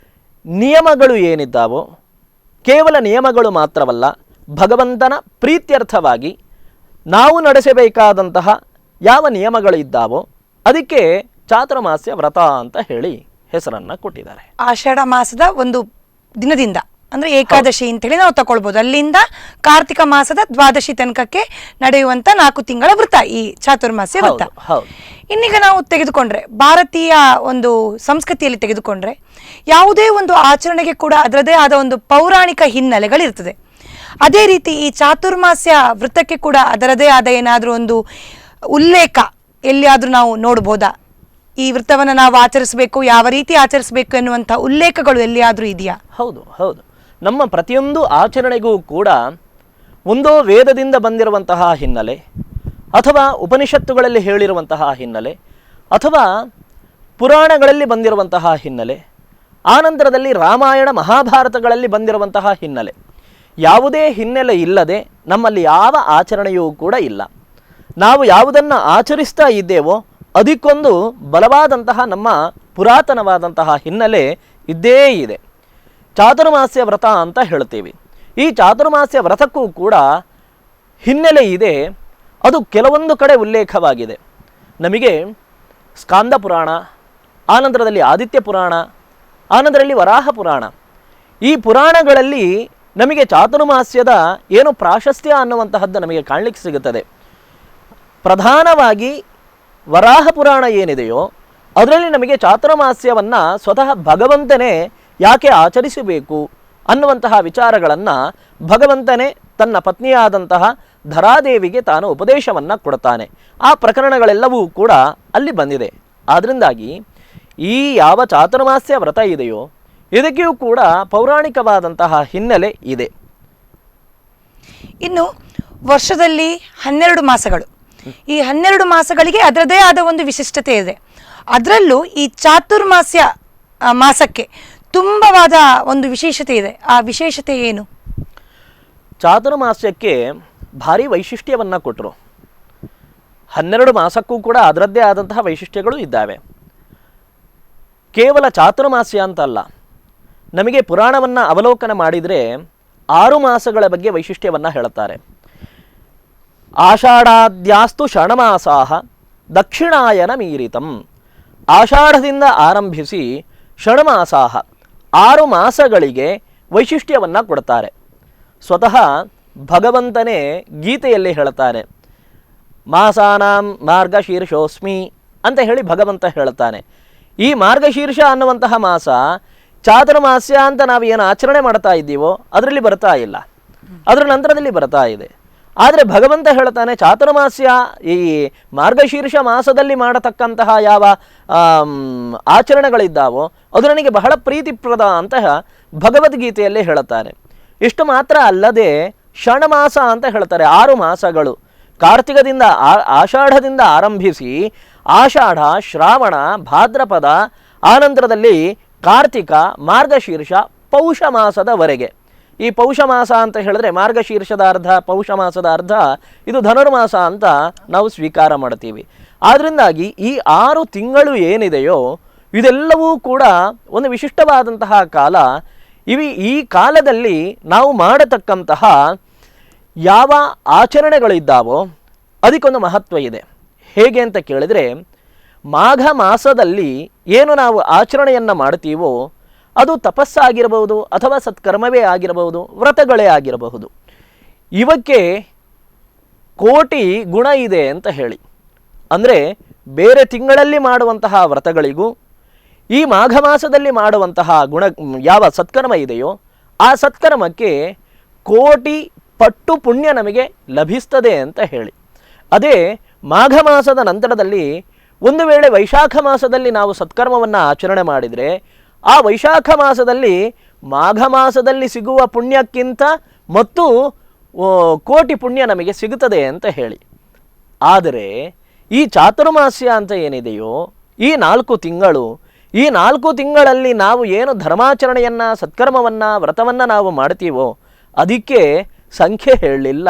ನಿಯಮಗಳು ಏನಿದ್ದಾವೋ, ಕೇವಲ ನಿಯಮಗಳು ಮಾತ್ರವಲ್ಲ, ಭಗವಂತನ ಪ್ರೀತ್ಯರ್ಥವಾಗಿ ನಾವು ನಡೆಸಬೇಕಾದಂತಹ ಯಾವ ನಿಯಮಗಳು ಇದ್ದಾವೋ ಅದಕ್ಕೆ ಚಾತುರ್ಮಾಸ್ಯ ವ್ರತ ಅಂತ ಹೇಳಿ ಹೆಸರನ್ನು ಕೊಟ್ಟಿದ್ದಾರೆ. ಆಷಾಢ ಮಾಸದ ಒಂದು ದಿನದಿಂದ ಅಂದ್ರೆ ಏಕಾದಶಿ ಅಂತ ಹೇಳಿ ನಾವು ತಗೊಳ್ಬಹುದು. ಅಲ್ಲಿಂದ ಕಾರ್ತಿಕ ಮಾಸದ ದ್ವಾದಶಿ ತನಕಕ್ಕೆ ನಡೆಯುವಂತ 4 ತಿಂಗಳ ವೃತ ಈ ಚಾತುರ್ಮಾಸ್ಯ ವೃತ. ಇನ್ನೀಗ ನಾವು ತೆಗೆದುಕೊಂಡ್ರೆ, ಭಾರತೀಯ ಒಂದು ಸಂಸ್ಕೃತಿಯಲ್ಲಿ ತೆಗೆದುಕೊಂಡ್ರೆ, ಯಾವುದೇ ಒಂದು ಆಚರಣೆಗೆ ಕೂಡ ಅದರದೇ ಆದ ಒಂದು ಪೌರಾಣಿಕ ಹಿನ್ನೆಲೆಗಳಿರ್ತದೆ. ಅದೇ ರೀತಿ ಈ ಚಾತುರ್ಮಾಸ್ಯ ವೃತ್ತಕ್ಕೆ ಕೂಡ ಅದರದೇ ಆದ ಏನಾದರೂ ಒಂದು ಉಲ್ಲೇಖ ಎಲ್ಲಿಯಾದ್ರೂ ನಾವು ನೋಡ್ಬೋದಾ? ಈ ವೃತ್ತವನ್ನು ನಾವು ಆಚರಿಸಬೇಕು, ಯಾವ ರೀತಿ ಆಚರಿಸಬೇಕು ಎನ್ನುವಂಥ ಉಲ್ಲೇಖಗಳು ಎಲ್ಲಿಯಾದರೂ ಇದೆಯಾ? ಹೌದು ಹೌದು. ನಮ್ಮ ಪ್ರತಿಯೊಂದು ಆಚರಣೆಗೂ ಕೂಡ ಒಂದೋ ವೇದದಿಂದ ಬಂದಿರುವಂತಹ ಹಿನ್ನೆಲೆ, ಅಥವಾ ಉಪನಿಷತ್ತುಗಳಲ್ಲಿ ಹೇಳಿರುವಂತಹ ಹಿನ್ನೆಲೆ, ಅಥವಾ ಪುರಾಣಗಳಲ್ಲಿ ಬಂದಿರುವಂತಹ ಹಿನ್ನೆಲೆ, ಆನಂತರದಲ್ಲಿ ರಾಮಾಯಣ ಮಹಾಭಾರತಗಳಲ್ಲಿ ಬಂದಿರುವಂತಹ ಹಿನ್ನೆಲೆ. ಯಾವುದೇ ಹಿನ್ನೆಲೆ ಇಲ್ಲದೆ ನಮ್ಮಲ್ಲಿ ಯಾವ ಆಚರಣೆಯೂ ಕೂಡ ಇಲ್ಲ. ನಾವು ಯಾವುದನ್ನು ಆಚರಿಸ್ತಾ ಇದ್ದೇವೋ ಅದಕ್ಕೊಂದು ಬಲವಾದಂತಹ ನಮ್ಮ ಪುರಾತನವಾದಂತಹ ಹಿನ್ನೆಲೆ ಇದ್ದೇ ಇದೆ. ಚಾತುರ್ಮಾಸ್ಯ ವ್ರತ ಅಂತ ಹೇಳ್ತೀವಿ. ಈ ಚಾತುರ್ಮಾಸ್ಯ ವ್ರತಕ್ಕೂ ಕೂಡ ಹಿನ್ನೆಲೆ ಇದೆ. ಅದು ಕೆಲವೊಂದು ಕಡೆ ಉಲ್ಲೇಖವಾಗಿದೆ. ನಮಗೆ ಸ್ಕಾಂದ ಪುರಾಣ, ಆನಂತರದಲ್ಲಿ ಆದಿತ್ಯ ಪುರಾಣ, ಆನಂತರದಲ್ಲಿ ವರಾಹ ಪುರಾಣ, ಈ ಪುರಾಣಗಳಲ್ಲಿ ನಮಗೆ ಚಾತುರ್ಮಾಸ್ಯದ ಏನು ಪ್ರಾಶಸ್ತ್ಯ ಅನ್ನುವಂತಹದ್ದು ನಮಗೆ ಕಾಣಲಿಕ್ಕೆ ಸಿಗುತ್ತದೆ. ಪ್ರಧಾನವಾಗಿ ವರಾಹ ಪುರಾಣ ಏನಿದೆಯೋ ಅದರಲ್ಲಿ ನಮಗೆ ಚಾತುರ್ಮಾಸ್ಯವನ್ನು ಸ್ವತಃ ಭಗವಂತನೇ ಯಾಕೆ ಆಚರಿಸಬೇಕು ಅನ್ನುವಂತಹ ವಿಚಾರಗಳನ್ನು ಭಗವಂತನೇ ತನ್ನ ಪತ್ನಿಯಾದಂತಹ ಧರಾದೇವಿಗೆ ತಾನು ಉಪದೇಶವನ್ನು ಕೊಡ್ತಾನೆ. ಆ ಪ್ರಕರಣಗಳೆಲ್ಲವೂ ಕೂಡ ಅಲ್ಲಿ ಬಂದಿದೆ. ಆದ್ದರಿಂದಾಗಿ ಈ ಯಾವ ಚಾತುರ್ಮಾಸ್ಯ ವ್ರತ ಇದೆಯೋ ಇದಕ್ಕೆಯೂ ಕೂಡ ಪೌರಾಣಿಕವಾದಂತಹ ಹಿನ್ನೆಲೆ ಇದೆ. ಇನ್ನು ವರ್ಷದಲ್ಲಿ 12 ಮಾಸಗಳು. ಈ 12 ಮಾಸಗಳಿಗೆ ಅದರದೇ ಆದ ಒಂದು ವಿಶಿಷ್ಟತೆ ಇದೆ. ಅದರಲ್ಲೂ ಈ ಚಾತುರ್ಮಾಸ್ಯ ಮಾಸಕ್ಕೆ ತುಂಬವಾದ ಒಂದು ವಿಶೇಷತೆ ಇದೆ. ಆ ವಿಶೇಷತೆ ಏನು? ಚಾತುರ್ಮಾಸ್ಯಕ್ಕೆ ಭಾರಿ ವೈಶಿಷ್ಟ್ಯವನ್ನು ಕೊಟ್ಟರು. 12 ಮಾಸಕ್ಕೂ ಕೂಡ ಅದರದ್ದೇ ಆದಂತಹ ವೈಶಿಷ್ಟ್ಯಗಳು ಇದ್ದಾವೆ. ಕೇವಲ ಚಾತುರ್ಮಾಸ್ಯ ಅಂತಲ್ಲ, ನಮಗೆ ಪುರಾಣವನ್ನು ಅವಲೋಕನ ಮಾಡಿದರೆ 6 ಮಾಸಗಳ ಬಗ್ಗೆ ವೈಶಿಷ್ಟ್ಯವನ್ನು ಹೇಳುತ್ತಾರೆ. ಆಷಾಢಾದ್ಯಾಸ್ತು ಷಣ್ಮಾಸಾಹ ದಕ್ಷಿಣಾಯನ ಮೀರಿತಂ. ಆಷಾಢದಿಂದ ಆರಂಭಿಸಿ ಷಣ್ಮಾಸಾಹ 6 ಮಾಸಗಳಿಗೆ ವೈಶಿಷ್ಟ್ಯವನ್ನು ಕೊಡ್ತಾರೆ. ಸ್ವತಃ ಭಗವಂತನೇ ಗೀತೆಯಲ್ಲಿ ಹೇಳುತ್ತಾನೆ, ಮಾಸಾನಾಂ ಮಾರ್ಗಶೀರ್ಷೋಸ್ಮಿ ಅಂತ ಹೇಳಿ ಭಗವಂತ ಹೇಳ್ತಾನೆ. ಈ ಮಾರ್ಗಶೀರ್ಷ ಅನ್ನುವಂತಹ ಮಾಸ ಚಾತುರ್ಮಾಸ್ಯ ಅಂತ ನಾವು ಏನು ಆಚರಣೆ ಮಾಡ್ತಾ ಇದ್ದೀವೋ ಅದರಲ್ಲಿ ಬರ್ತಾ ಇಲ್ಲ, ಅದರ ನಂತರದಲ್ಲಿ ಬರ್ತಾ ಇದೆ. ಆದರೆ ಭಗವಂತ ಹೇಳ್ತಾನೆ ಚಾತುರ್ಮಾಸ್ಯ ಈ ಮಾರ್ಗಶೀರ್ಷ ಮಾಸದಲ್ಲಿ ಮಾಡತಕ್ಕಂತಹ ಯಾವ ಆಚರಣೆಗಳಿದ್ದಾವೋ ಅದು ನನಗೆ ಬಹಳ ಪ್ರೀತಿಪ್ರದ ಅಂತ ಭಗವದ್ಗೀತೆಯಲ್ಲಿ ಹೇಳುತ್ತಾರೆ. ಇಷ್ಟು ಮಾತ್ರ ಅಲ್ಲದೆ ಷಣ್ಮಾಸ ಅಂತ ಹೇಳ್ತಾರೆ, 6 ಮಾಸಗಳು. ಕಾರ್ತಿಕದಿಂದ ಆಷಾಢದಿಂದ ಆರಂಭಿಸಿ ಆಷಾಢ, ಶ್ರಾವಣ, ಭಾದ್ರಪದ, ಆನಂತರದಲ್ಲಿ ಕಾರ್ತಿಕ, ಮಾರ್ಗಶೀರ್ಷ, ಪೌಷ ಮಾಸದವರೆಗೆ. ಈ ಪೌಷ ಮಾಸ ಅಂತ ಹೇಳಿದ್ರೆ ಮಾರ್ಗಶೀರ್ಷದ ಅರ್ಧ, ಪೌಷ ಮಾಸದ ಅರ್ಧ, ಇದು ಧನುರ್ಮಾಸ ಅಂತ ನಾವು ಸ್ವೀಕಾರ ಮಾಡ್ತೀವಿ. ಆದ್ದರಿಂದಾಗಿ ಈ 6 ತಿಂಗಳು ಏನಿದೆಯೋ ಇದೆಲ್ಲವೂ ಕೂಡ ಒಂದು ವಿಶಿಷ್ಟವಾದಂತಹ ಕಾಲ. ಈ ಕಾಲದಲ್ಲಿ ನಾವು ಮಾಡತಕ್ಕಂತಹ ಯಾವ ಆಚರಣೆಗಳಿದ್ದಾವೋ ಅದಕ್ಕೊಂದು ಮಹತ್ವ ಇದೆ. ಹೇಗೆ ಅಂತ ಕೇಳಿದರೆ, ಮಾಘ ಮಾಸದಲ್ಲಿ ಏನು ನಾವು ಆಚರಣೆಯನ್ನು ಮಾಡ್ತೀವೋ ಅದು ತಪಸ್ಸಾಗಿರಬಹುದು ಅಥವಾ ಸತ್ಕರ್ಮವೇ ಆಗಿರಬಹುದು, ವ್ರತಗಳೇ ಆಗಿರಬಹುದು. ಇವಕ್ಕೆ ಕೋಟಿ ಗುಣ ಇದೆ ಅಂತ ಹೇಳಿ, ಅಂದರೆ ಬೇರೆ ತಿಂಗಳಲ್ಲಿ ಮಾಡುವಂತಹ ವ್ರತಗಳಿಗೂ ಈ ಮಾಘ ಮಾಸದಲ್ಲಿ ಮಾಡುವಂತಹ ಯಾವ ಸತ್ಕರ್ಮ ಇದೆಯೋ ಆ ಸತ್ಕರ್ಮಕ್ಕೆ ಕೋಟಿ ಪಟ್ಟು ಪುಣ್ಯ ನಮಗೆ ಲಭಿಸ್ತದೆ ಅಂತ ಹೇಳಿ. ಅದೇ ಮಾಘ ಮಾಸದ ನಂತರದಲ್ಲಿ ಒಂದು ವೇಳೆ ವೈಶಾಖ ಮಾಸದಲ್ಲಿ ನಾವು ಸತ್ಕರ್ಮವನ್ನು ಆಚರಣೆ ಮಾಡಿದರೆ ಆ ವೈಶಾಖ ಮಾಸದಲ್ಲಿ ಮಾಘ ಮಾಸದಲ್ಲಿ ಸಿಗುವ ಪುಣ್ಯಕ್ಕಿಂತ ಮತ್ತು ಕೋಟಿ ಪುಣ್ಯ ನಮಗೆ ಸಿಗುತ್ತದೆ ಅಂತ ಹೇಳಿ. ಆದರೆ ಈ ಚಾತುರ್ಮಾಸ್ಯ ಅಂತ ಏನಿದೆಯೋ ಈ 4 ತಿಂಗಳು, ಈ 4 ತಿಂಗಳಲ್ಲಿ ನಾವು ಏನು ಧರ್ಮಾಚರಣೆಯನ್ನು, ಸತ್ಕರ್ಮವನ್ನು, ವ್ರತವನ್ನು ನಾವು ಮಾಡ್ತೀವೋ ಅದಕ್ಕೆ ಸಂಖ್ಯೆ ಹೇಳಲಿಲ್ಲ,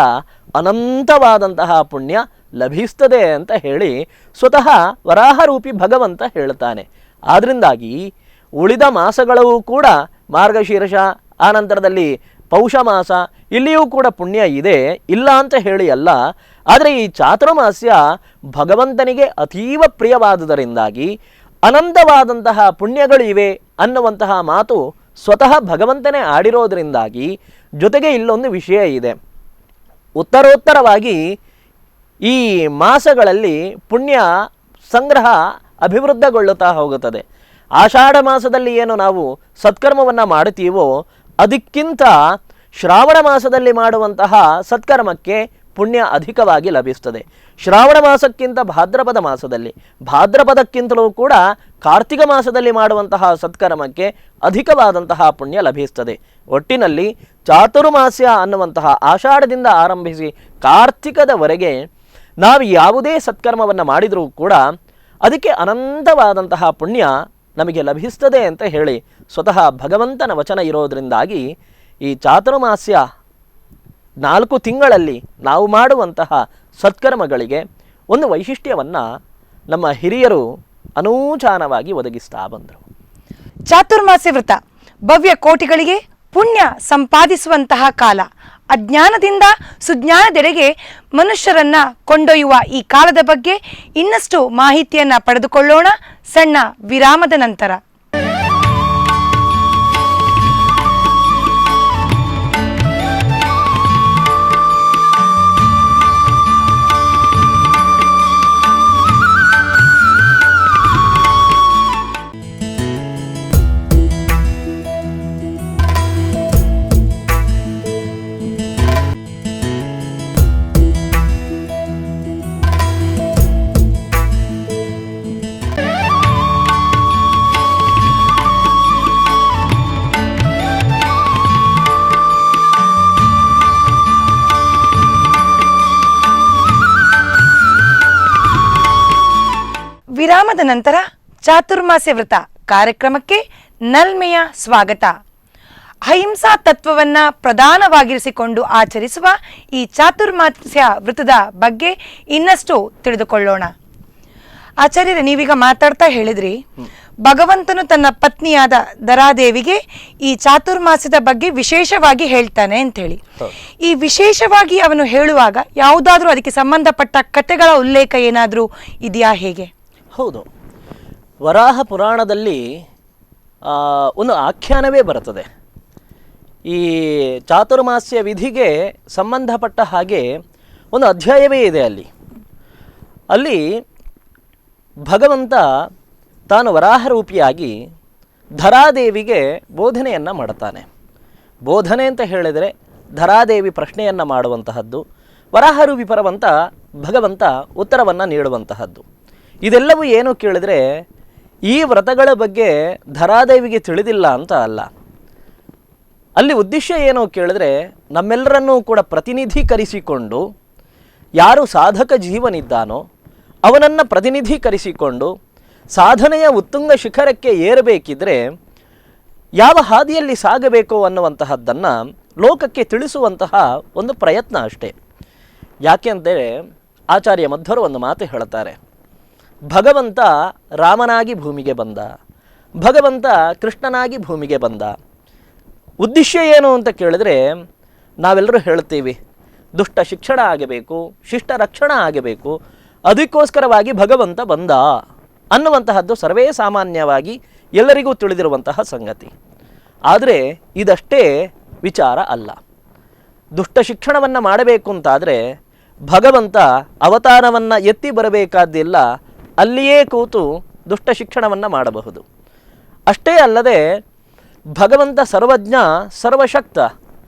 ಅನಂತವಾದಂತಹ ಪುಣ್ಯ ಲಭಿಸ್ತದೆ ಅಂತ ಹೇಳಿ ಸ್ವತಃ ವರಾಹರೂಪಿ ಭಗವಂತ ಹೇಳ್ತಾನೆ. ಆದ್ದರಿಂದಾಗಿ ಉಳಿದ ಮಾಸಗಳೂ ಕೂಡ ಮಾರ್ಗಶೀರ್ಷ, ಆನಂತರದಲ್ಲಿ ಪೌಷ ಮಾಸ, ಇಲ್ಲಿಯೂ ಕೂಡ ಪುಣ್ಯ ಇದೆ, ಇಲ್ಲ ಅಂತ ಹೇಳಿ ಅಲ್ಲ. ಆದರೆ ಈ ಚಾತುರ್ಮಾಸ್ಯ ಭಗವಂತನಿಗೆ ಅತೀವ ಪ್ರಿಯವಾದುದರಿಂದಾಗಿ ಅನಂತವಾದಂತಹ ಪುಣ್ಯಗಳಿವೆ ಅನ್ನುವಂತಹ ಮಾತು ಸ್ವತಃ ಭಗವಂತನೇ ಆಡಿರೋದರಿಂದಾಗಿ, ಜೊತೆಗೆ ಇಲ್ಲೊಂದು ವಿಷಯ ಇದೆ. ಉತ್ತರೋತ್ತರವಾಗಿ ಈ ಮಾಸಗಳಲ್ಲಿ ಪುಣ್ಯ ಸಂಗ್ರಹ ಅಭಿವೃದ್ಧಿಗೊಳ್ಳುತ್ತಾ ಹೋಗುತ್ತದೆ. ಆಷಾಢ ಮಾಸದಲ್ಲಿ ಏನು ನಾವು ಸತ್ಕರ್ಮವನ್ನು ಮಾಡುತ್ತೀವೋ ಅದಕ್ಕಿಂತ ಶ್ರಾವಣ ಮಾಸದಲ್ಲಿ ಮಾಡುವಂತಹ ಸತ್ಕರ್ಮಕ್ಕೆ ಪುಣ್ಯ ಅಧಿಕವಾಗಿ ಲಭಿಸ್ತದೆ. ಶ್ರಾವಣ ಮಾಸಕ್ಕಿಂತ ಭಾದ್ರಪದ ಮಾಸದಲ್ಲಿ, ಭಾದ್ರಪದಕ್ಕಿಂತಲೂ ಕೂಡ ಕಾರ್ತಿಕ ಮಾಸದಲ್ಲಿ ಮಾಡುವಂತಹ ಸತ್ಕರ್ಮಕ್ಕೆ ಅಧಿಕವಾದಂತಹ ಪುಣ್ಯ ಲಭಿಸ್ತದೆ. ಒಟ್ಟಿನಲ್ಲಿ ಚಾತುರ್ಮಾಸ್ಯ ಅನ್ನುವಂತಹ ಆಷಾಢದಿಂದ ಆರಂಭಿಸಿ ಕಾರ್ತಿಕದವರೆಗೆ ನಾವು ಯಾವುದೇ ಸತ್ಕರ್ಮವನ್ನು ಮಾಡಿದರೂ ಕೂಡ ಅದಕ್ಕೆ ಅನಂತವಾದಂತಹ ಪುಣ್ಯ ನಮಗೆ ಲಭಿಸ್ತದೆ ಅಂತ ಹೇಳಿ ಸ್ವತಃ ಭಗವಂತನ ವಚನ ಇರೋದರಿಂದಾಗಿ ಈ ಚಾತುರ್ಮಾಸ್ಯ 4 ತಿಂಗಳಲ್ಲಿ ನಾವು ಮಾಡುವಂತಹ ಸತ್ಕರ್ಮಗಳಿಗೆ ಒಂದು ವೈಶಿಷ್ಟ್ಯವನ್ನು ನಮ್ಮ ಹಿರಿಯರು ಅನೂಚಾನವಾಗಿ ಒದಗಿಸ್ತಾ ಬಂದರು. ಚಾತುರ್ಮಾಸ್ಯ ವ್ರತ ಭವ್ಯ ಕೋಟಿಗಳಿಗೆ ಪುಣ್ಯ ಸಂಪಾದಿಸುವಂತಹ ಕಾಲ. ಅಜ್ಞಾನದಿಂದ ಸುಜ್ಞಾನದೆಡೆಗೆ ಮನುಷ್ಯರನ್ನ ಕೊಂಡೊಯ್ಯುವ ಈ ಕಾಲದ ಬಗ್ಗೆ ಇನ್ನಷ್ಟು ಮಾಹಿತಿಯನ್ನ ಪಡೆದುಕೊಳ್ಳೋಣ ಸಣ್ಣ ವಿರಾಮದ ನಂತರ. ವಿರಾಮದ ನಂತರ ಚಾತುರ್ಮಾಸ್ಯ ವ್ರತ ಕಾರ್ಯಕ್ರಮಕ್ಕೆ ನಲ್ಮೆಯ ಸ್ವಾಗತ. ಅಹಿಂಸಾ ತತ್ವವನ್ನ ಪ್ರಧಾನವಾಗಿರಿಸಿಕೊಂಡು ಆಚರಿಸುವ ಈ ಚಾತುರ್ಮಾಸ್ಯ ವ್ರತದ ಬಗ್ಗೆ ಇನ್ನಷ್ಟು ತಿಳಿದುಕೊಳ್ಳೋಣ. ಆಚಾರ್ಯರೇ, ನೀವೀಗ ಮಾತಾಡ್ತಾ ಹೇಳಿದ್ರಿ ಭಗವಂತನು ತನ್ನ ಪತ್ನಿಯಾದ ದರಾದೇವಿಗೆ ಈ ಚಾತುರ್ಮಾಸ್ಯದ ಬಗ್ಗೆ ವಿಶೇಷವಾಗಿ ಹೇಳ್ತಾನೆ ಅಂತ ಹೇಳಿ. ಈ ವಿಶೇಷವಾಗಿ ಅವನು ಹೇಳುವಾಗ ಯಾವುದಾದ್ರೂ ಅದಕ್ಕೆ ಸಂಬಂಧಪಟ್ಟ ಕಥೆಗಳ ಉಲ್ಲೇಖ ಏನಾದರೂ ಇದೆಯಾ, ಹೇಗೆ? ಹೌದು, ವರಾಹ ಪುರಾಣದಲ್ಲಿ ಒಂದು ಆಖ್ಯಾನವೇ ಬರುತ್ತದೆ. ಈ ಚಾತುರ್ಮಾಸ್ಯ ವಿಧಿಗೆ ಸಂಬಂಧಪಟ್ಟ ಹಾಗೆ ಒಂದು ಅಧ್ಯಾಯವೇ ಇದೆ. ಅಲ್ಲಿ ಭಗವಂತ ತಾನು ವರಾಹರೂಪಿಯಾಗಿ ಧರಾದೇವಿಗೆ ಬೋಧನೆಯನ್ನು ಮಾಡುತ್ತಾನೆ. ಬೋಧನೆ ಅಂತ ಹೇಳಿದರೆ ಧರಾದೇವಿ ಪ್ರಶ್ನೆಯನ್ನು ಮಾಡುವಂತಹದ್ದು, ವರಾಹರೂಪಿ ಭಗವಂತ ಉತ್ತರವನ್ನು ನೀಡುವಂತಹದ್ದು. ಇದೆಲ್ಲವೂ ಏನು ಕೇಳಿದರೆ ಈ ವ್ರತಗಳ ಬಗ್ಗೆ ಧರಾದೇವಿಗೆ ತಿಳಿದಿಲ್ಲ ಅಂತ ಅಲ್ಲ. ಅಲ್ಲಿ ಉದ್ದೇಶ ಏನು ಕೇಳಿದ್ರೆ ನಮ್ಮೆಲ್ಲರನ್ನೂ ಕೂಡ ಪ್ರತಿನಿಧೀಕರಿಸಿಕೊಂಡು ಯಾರು ಸಾಧಕ ಜೀವನಿದ್ದಾನೋ ಅವನನ್ನು ಪ್ರತಿನಿಧೀಕರಿಸಿಕೊಂಡು ಸಾಧನೆಯ ಉತ್ತುಂಗ ಶಿಖರಕ್ಕೆ ಏರಬೇಕಿದ್ರೆ ಯಾವ ಹಾದಿಯಲ್ಲಿ ಸಾಗಬೇಕು ಅನ್ನುವಂತಹದ್ದನ್ನು ಲೋಕಕ್ಕೆ ತಿಳಿಸುವಂತಹ ಒಂದು ಪ್ರಯತ್ನ ಅಷ್ಟೇ. ಯಾಕೆ ಅಂತೇಳಿ ಆಚಾರ್ಯ ಮಧ್ವರು ಒಂದು ಮಾತು ಹೇಳ್ತಾರೆ, ಭಗವಂತ ರಾಮನಾಗಿ ಭೂಮಿಗೆ ಬಂದ, ಭಗವಂತ ಕೃಷ್ಣನಾಗಿ ಭೂಮಿಗೆ ಬಂದ. ಉದ್ದೇಶ ಏನು ಅಂತ ಕೇಳಿದ್ರೆ ನಾವೆಲ್ಲರೂ ಹೇಳ್ತೀವಿ ದುಷ್ಟ ಶಿಕ್ಷಣ ಆಗಬೇಕು, ಶಿಷ್ಟ ರಕ್ಷಣೆ ಆಗಬೇಕು, ಅದಕ್ಕೋಸ್ಕರವಾಗಿ ಭಗವಂತ ಬಂದ ಅನ್ನುವಂತಹದ್ದು ಸರ್ವೇ ಸಾಮಾನ್ಯವಾಗಿ ಎಲ್ಲರಿಗೂ ತಿಳಿದಿರುವಂತಹ ಸಂಗತಿ. ಆದರೆ ಇದಷ್ಟೇ ವಿಚಾರ ಅಲ್ಲ. ದುಷ್ಟ ಶಿಕ್ಷಣವನ್ನು ಮಾಡಬೇಕು ಅಂತಾದರೆ ಭಗವಂತ ಅವತಾರವನ್ನು ಎತ್ತಿ ಬರಬೇಕಾದ್ದಿಲ್ಲ, ಅಲ್ಲಿಯೇ ಕೂತು ದುಷ್ಟ ಶಿಕ್ಷಣವನ್ನು ಮಾಡಬಹುದು. ಅಷ್ಟೇ ಅಲ್ಲದೆ ಭಗವಂತ ಸರ್ವಜ್ಞ ಸರ್ವಶಕ್ತ,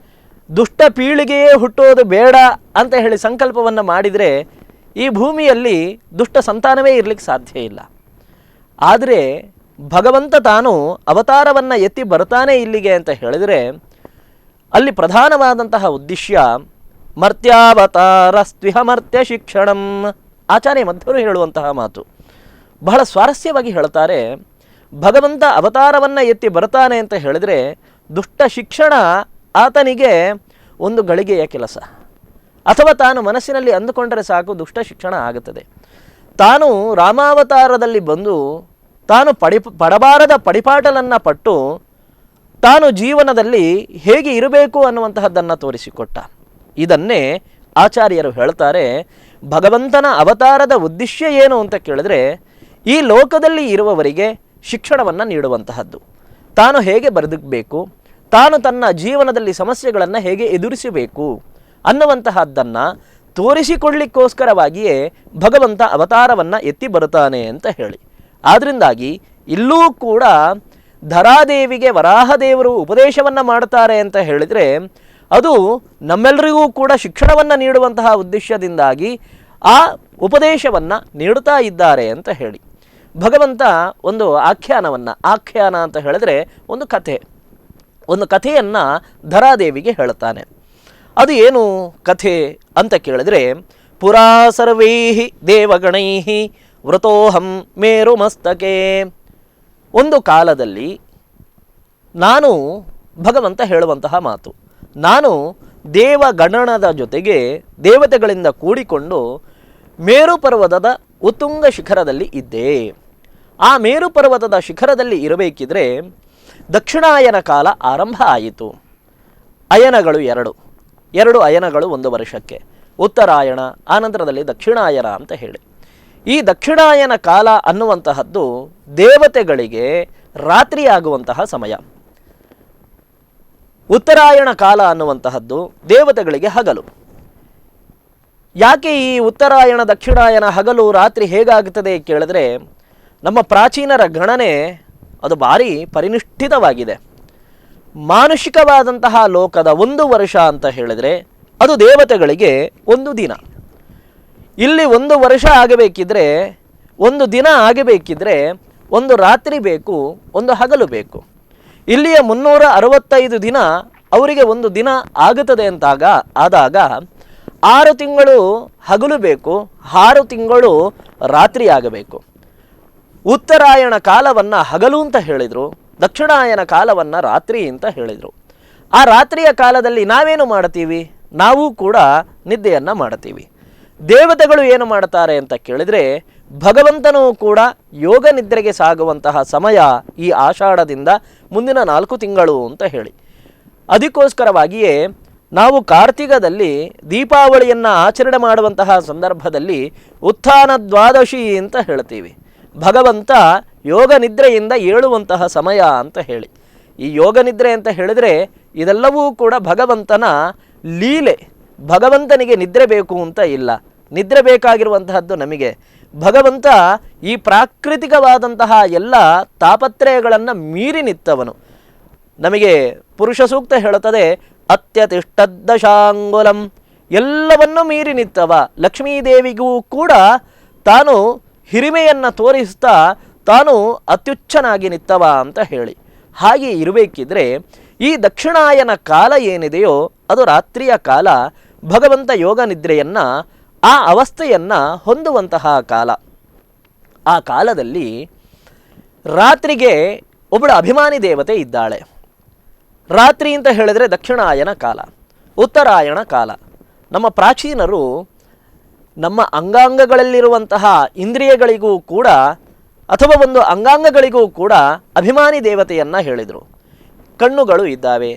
ದುಷ್ಟ ಪೀಳಿಗೆಯೇ ಹುಟ್ಟೋದು ಬೇಡ ಅಂತ ಹೇಳಿ ಸಂಕಲ್ಪವನ್ನು ಮಾಡಿದರೆ ಈ ಭೂಮಿಯಲ್ಲಿ ದುಷ್ಟ ಸಂತಾನವೇ ಇರಲಿಕ್ಕೆ ಸಾಧ್ಯ ಇಲ್ಲ. ಆದರೆ ಭಗವಂತ ತಾನು ಅವತಾರವನ್ನು ಎತ್ತಿ ಬರ್ತಾನೆ ಇಲ್ಲಿಗೆ ಅಂತ ಹೇಳಿದರೆ ಅಲ್ಲಿ ಪ್ರಧಾನವಾದಂತಹ ಉದ್ದೇಶ ಮರ್ತ್ಯಾವತಾರಸ್ತ್ವಿಹ ಮರ್ತ್ಯ ಶಿಕ್ಷಣಂ. ಆಚಾರ್ಯ ಮಧ್ವರು ಹೇಳುವಂತಹ ಮಾತು ಬಹಳ ಸ್ವಾರಸ್ಯವಾಗಿ ಹೇಳ್ತಾರೆ. ಭಗವಂತ ಅವತಾರವನ್ನು ಎತ್ತಿ ಬರ್ತಾನೆ ಅಂತ ಹೇಳಿದರೆ ದುಷ್ಟ ಶಿಕ್ಷಣ ಆತನಿಗೆ ಒಂದು ಗಳಿಗೆಯ ಕೆಲಸ, ಅಥವಾ ತಾನು ಮನಸ್ಸಿನಲ್ಲಿ ಅಂದುಕೊಂಡರೆ ಸಾಕು ದುಷ್ಟ ಶಿಕ್ಷಣ ಆಗುತ್ತದೆ. ತಾನು ರಾಮಾವತಾರದಲ್ಲಿ ಬಂದು ತಾನು ಪಡಬಾರದ ಪಡಿಪಾಟಲನ್ನು ಪಟ್ಟು ತಾನು ಜೀವನದಲ್ಲಿ ಹೇಗೆ ಇರಬೇಕು ಅನ್ನುವಂತಹದ್ದನ್ನು ತೋರಿಸಿಕೊಟ್ಟ. ಇದನ್ನೇ ಆಚಾರ್ಯರು ಹೇಳ್ತಾರೆ, ಭಗವಂತನ ಅವತಾರದ ಉದ್ದೇಶ ಏನು ಅಂತ ಕೇಳಿದ್ರೆ ಈ ಲೋಕದಲ್ಲಿ ಇರುವವರಿಗೆ ಶಿಕ್ಷಣವನ್ನು ನೀಡುವಂತಹದ್ದು, ತಾನು ಹೇಗೆ ಬದುಕಬೇಕು, ತಾನು ತನ್ನ ಜೀವನದಲ್ಲಿ ಸಮಸ್ಯೆಗಳನ್ನು ಹೇಗೆ ಎದುರಿಸಬೇಕು ಅನ್ನುವಂತಹದ್ದನ್ನು ತೋರಿಸಿಕೊಳ್ಳಿಕ್ಕೋಸ್ಕರವಾಗಿಯೇ ಭಗವಂತ ಅವತಾರವನ್ನು ಎತ್ತಿ ಬರುತ್ತಾನೆ ಅಂತ ಹೇಳಿ. ಆದ್ದರಿಂದಾಗಿ ಇಲ್ಲೂ ಕೂಡ ಧರಾದೇವಿಗೆ ವರಾಹದೇವರು ಉಪದೇಶವನ್ನು ಮಾಡ್ತಾರೆ ಅಂತ ಹೇಳಿದರೆ ಅದು ನಮ್ಮೆಲ್ಲರಿಗೂ ಕೂಡ ಶಿಕ್ಷಣವನ್ನು ನೀಡುವಂತಹ ಉದ್ದೇಶದಿಂದಾಗಿ ಆ ಉಪದೇಶವನ್ನು ನೀಡುತ್ತಾ ಇದ್ದಾರೆ ಅಂತ ಹೇಳಿ. ಭಗವಂತ ಒಂದು ಆಖ್ಯಾನ ಅಂತ ಹೇಳಿದ್ರೆ ಒಂದು ಕಥೆಯನ್ನು ಧರಾದೇವಿಗೆ ಹೇಳುತ್ತಾನೆ. ಅದು ಏನು ಕಥೆ ಅಂತ ಕೇಳಿದ್ರೆ, ಪುರಾ ಸರ್ವೈಃ ದೇವಗಣೈಃ ವೃತೋಹಂ ಮೇರು ಮಸ್ತಕೆ. ಒಂದು ಕಾಲದಲ್ಲಿ ಭಗವಂತ ಹೇಳುವಂತಹ ಮಾತು, ನಾನು ದೇವಗಣನದ ಜೊತೆಗೆ ದೇವತೆಗಳಿಂದ ಕೂಡಿಕೊಂಡು ಮೇರು ಪರ್ವತದ ಉತ್ತುಂಗ ಶಿಖರದಲ್ಲಿ ಇದ್ದೆ. ಆ ಮೇರು ಪರ್ವತದ ಶಿಖರದಲ್ಲಿ ಇರಬೇಕಿದ್ರೆ ದಕ್ಷಿಣಾಯನ ಕಾಲ ಆರಂಭ ಆಯಿತು. ಅಯನಗಳು ಎರಡು ಅಯನಗಳು ಒಂದು ವರ್ಷಕ್ಕೆ, ಉತ್ತರಾಯಣ ಆನಂತರದಲ್ಲಿ ದಕ್ಷಿಣಾಯನ ಅಂತ ಹೇಳಿ. ಈ ದಕ್ಷಿಣಾಯನ ಕಾಲ ಅನ್ನುವಂತಹದ್ದು ದೇವತೆಗಳಿಗೆ ರಾತ್ರಿಯಾಗುವಂತಹ ಸಮಯ, ಉತ್ತರಾಯಣ ಕಾಲ ಅನ್ನುವಂತಹದ್ದು ದೇವತೆಗಳಿಗೆ ಹಗಲು. ಯಾಕೆ ಈ ಉತ್ತರಾಯಣ ದಕ್ಷಿಣಾಯನ ಹಗಲು ರಾತ್ರಿ ಹೇಗಾಗುತ್ತದೆ ಕೇಳಿದ್ರೆ ನಮ್ಮ ಪ್ರಾಚೀನರ ಗಣನೆ ಅದು ಭಾರಿ ಪರಿನಿಷ್ಠಿತವಾಗಿದೆ. ಮಾನುಷಿಕವಾದಂತಹ ಲೋಕದ 1 ವರ್ಷ ಅಂತ ಹೇಳಿದರೆ ಅದು ದೇವತೆಗಳಿಗೆ 1 ದಿನ. ಇಲ್ಲಿ 1 ವರ್ಷ ಆಗಬೇಕಿದ್ರೆ, 1 ದಿನ ಆಗಬೇಕಿದ್ರೆ 1 ರಾತ್ರಿ ಬೇಕು, 1 ಹಗಲು ಬೇಕು. ಇಲ್ಲಿಯ 365 ದಿನ ಅವರಿಗೆ 1 ದಿನ ಆಗುತ್ತದೆ ಆದಾಗ 6 ತಿಂಗಳು ಹಗಲು ಬೇಕು, 6 ತಿಂಗಳು ರಾತ್ರಿ ಆಗಬೇಕು. ಉತ್ತರಾಯಣ ಕಾಲವನ್ನು ಹಗಲು ಅಂತ ಹೇಳಿದರು, ದಕ್ಷಿಣಾಯನ ಕಾಲವನ್ನು ರಾತ್ರಿ ಅಂತ ಹೇಳಿದರು. ಆ ರಾತ್ರಿಯ ಕಾಲದಲ್ಲಿ ನಾವೇನು ಮಾಡ್ತೀವಿ? ನಾವು ಕೂಡ ನಿದ್ದೆಯನ್ನು ಮಾಡ್ತೀವಿ. ದೇವತೆಗಳು ಏನು ಮಾಡ್ತಾರೆ ಅಂತ ಕೇಳಿದರೆ ಭಗವಂತನೂ ಕೂಡ ಯೋಗ ನಿದ್ರೆಗೆ ಸಾಗುವಂತಹ ಸಮಯ ಈ ಆಷಾಢದಿಂದ ಮುಂದಿನ 4 ತಿಂಗಳು ಅಂತ ಹೇಳಿ. ಅದಕ್ಕೋಸ್ಕರವಾಗಿಯೇ ನಾವು ಕಾರ್ತಿಕದಲ್ಲಿ ದೀಪಾವಳಿಯನ್ನು ಆಚರಣೆ ಮಾಡುವಂತಹ ಸಂದರ್ಭದಲ್ಲಿ ಉತ್ಥಾನ ದ್ವಾದಶಿ ಅಂತ ಹೇಳ್ತೀವಿ. ಭಗವಂತ ಯೋಗ ನಿದ್ರೆಯಿಂದ ಏಳುವಂತಹ ಸಮಯ ಅಂತ ಹೇಳಿ. ಈ ಯೋಗ ನಿದ್ರೆ ಅಂತ ಹೇಳಿದರೆ ಇದೆಲ್ಲವೂ ಕೂಡ ಭಗವಂತನ ಲೀಲೆ. ಭಗವಂತನಿಗೆ ನಿದ್ರೆ ಬೇಕು ಅಂತ ಇಲ್ಲ, ನಿದ್ರೆ ಬೇಕಾಗಿರುವಂತಹದ್ದು ನಮಗೆ. ಭಗವಂತ ಈ ಪ್ರಾಕೃತಿಕವಾದಂತಹ ಎಲ್ಲ ತಾಪತ್ರಯಗಳನ್ನು ಮೀರಿ ನಿತ್ತವನು. ನಮಗೆ ಪುರುಷ ಸೂಕ್ತ ಹೇಳುತ್ತದೆ, ಅತ್ಯತಿಷ್ಠದಶಾಂಗುಲಂ, ಎಲ್ಲವನ್ನೂ ಮೀರಿ ನಿತ್ತವ. ಲಕ್ಷ್ಮೀದೇವಿಗೂ ಕೂಡ ತಾನು ಹಿರಿಮೆಯನ್ನು ತೋರಿಸ್ತಾ ತಾನು ಅತ್ಯುಚ್ಚನಾಗಿ ನಿತ್ತವ ಅಂತ ಹೇಳಿ. ಹಾಗೆ ಇರಬೇಕಿದ್ರೆ ಈ ದಕ್ಷಿಣಾಯನ ಕಾಲ ಏನಿದೆಯೋ ಅದು ರಾತ್ರಿಯ ಕಾಲ. ಭಗವಂತ ಯೋಗ ನಿದ್ರೆಯನ್ನು, ಆ ಅವಸ್ಥೆಯನ್ನು ಹೊಂದುವಂತಹ ಕಾಲ. ಆ ಕಾಲದಲ್ಲಿ ರಾತ್ರಿಗೆ ಒಬ್ಬಳು ಅಭಿಮಾನಿ ದೇವತೆ ಇದ್ದಾಳೆ. ರಾತ್ರಿ ಅಂತ ಹೇಳಿದರೆ ದಕ್ಷಿಣಾಯನ ಕಾಲ, ಉತ್ತರಾಯಣ ಕಾಲ. ನಮ್ಮ ಪ್ರಾಚೀನರು ನಮ್ಮ ಅಂಗಾಂಗಗಳಲ್ಲಿರುವಂತಹ ಇಂದ್ರಿಯಗಳಿಗೂ ಕೂಡ ಅಥವಾ ಒಂದು ಅಂಗಾಂಗಗಳಿಗೂ ಕೂಡ ಅಭಿಮಾನಿ ದೇವತೆಯನ್ನು ಹೇಳಿದರು. ಕಣ್ಣುಗಳು ಇದ್ದಾವೆ,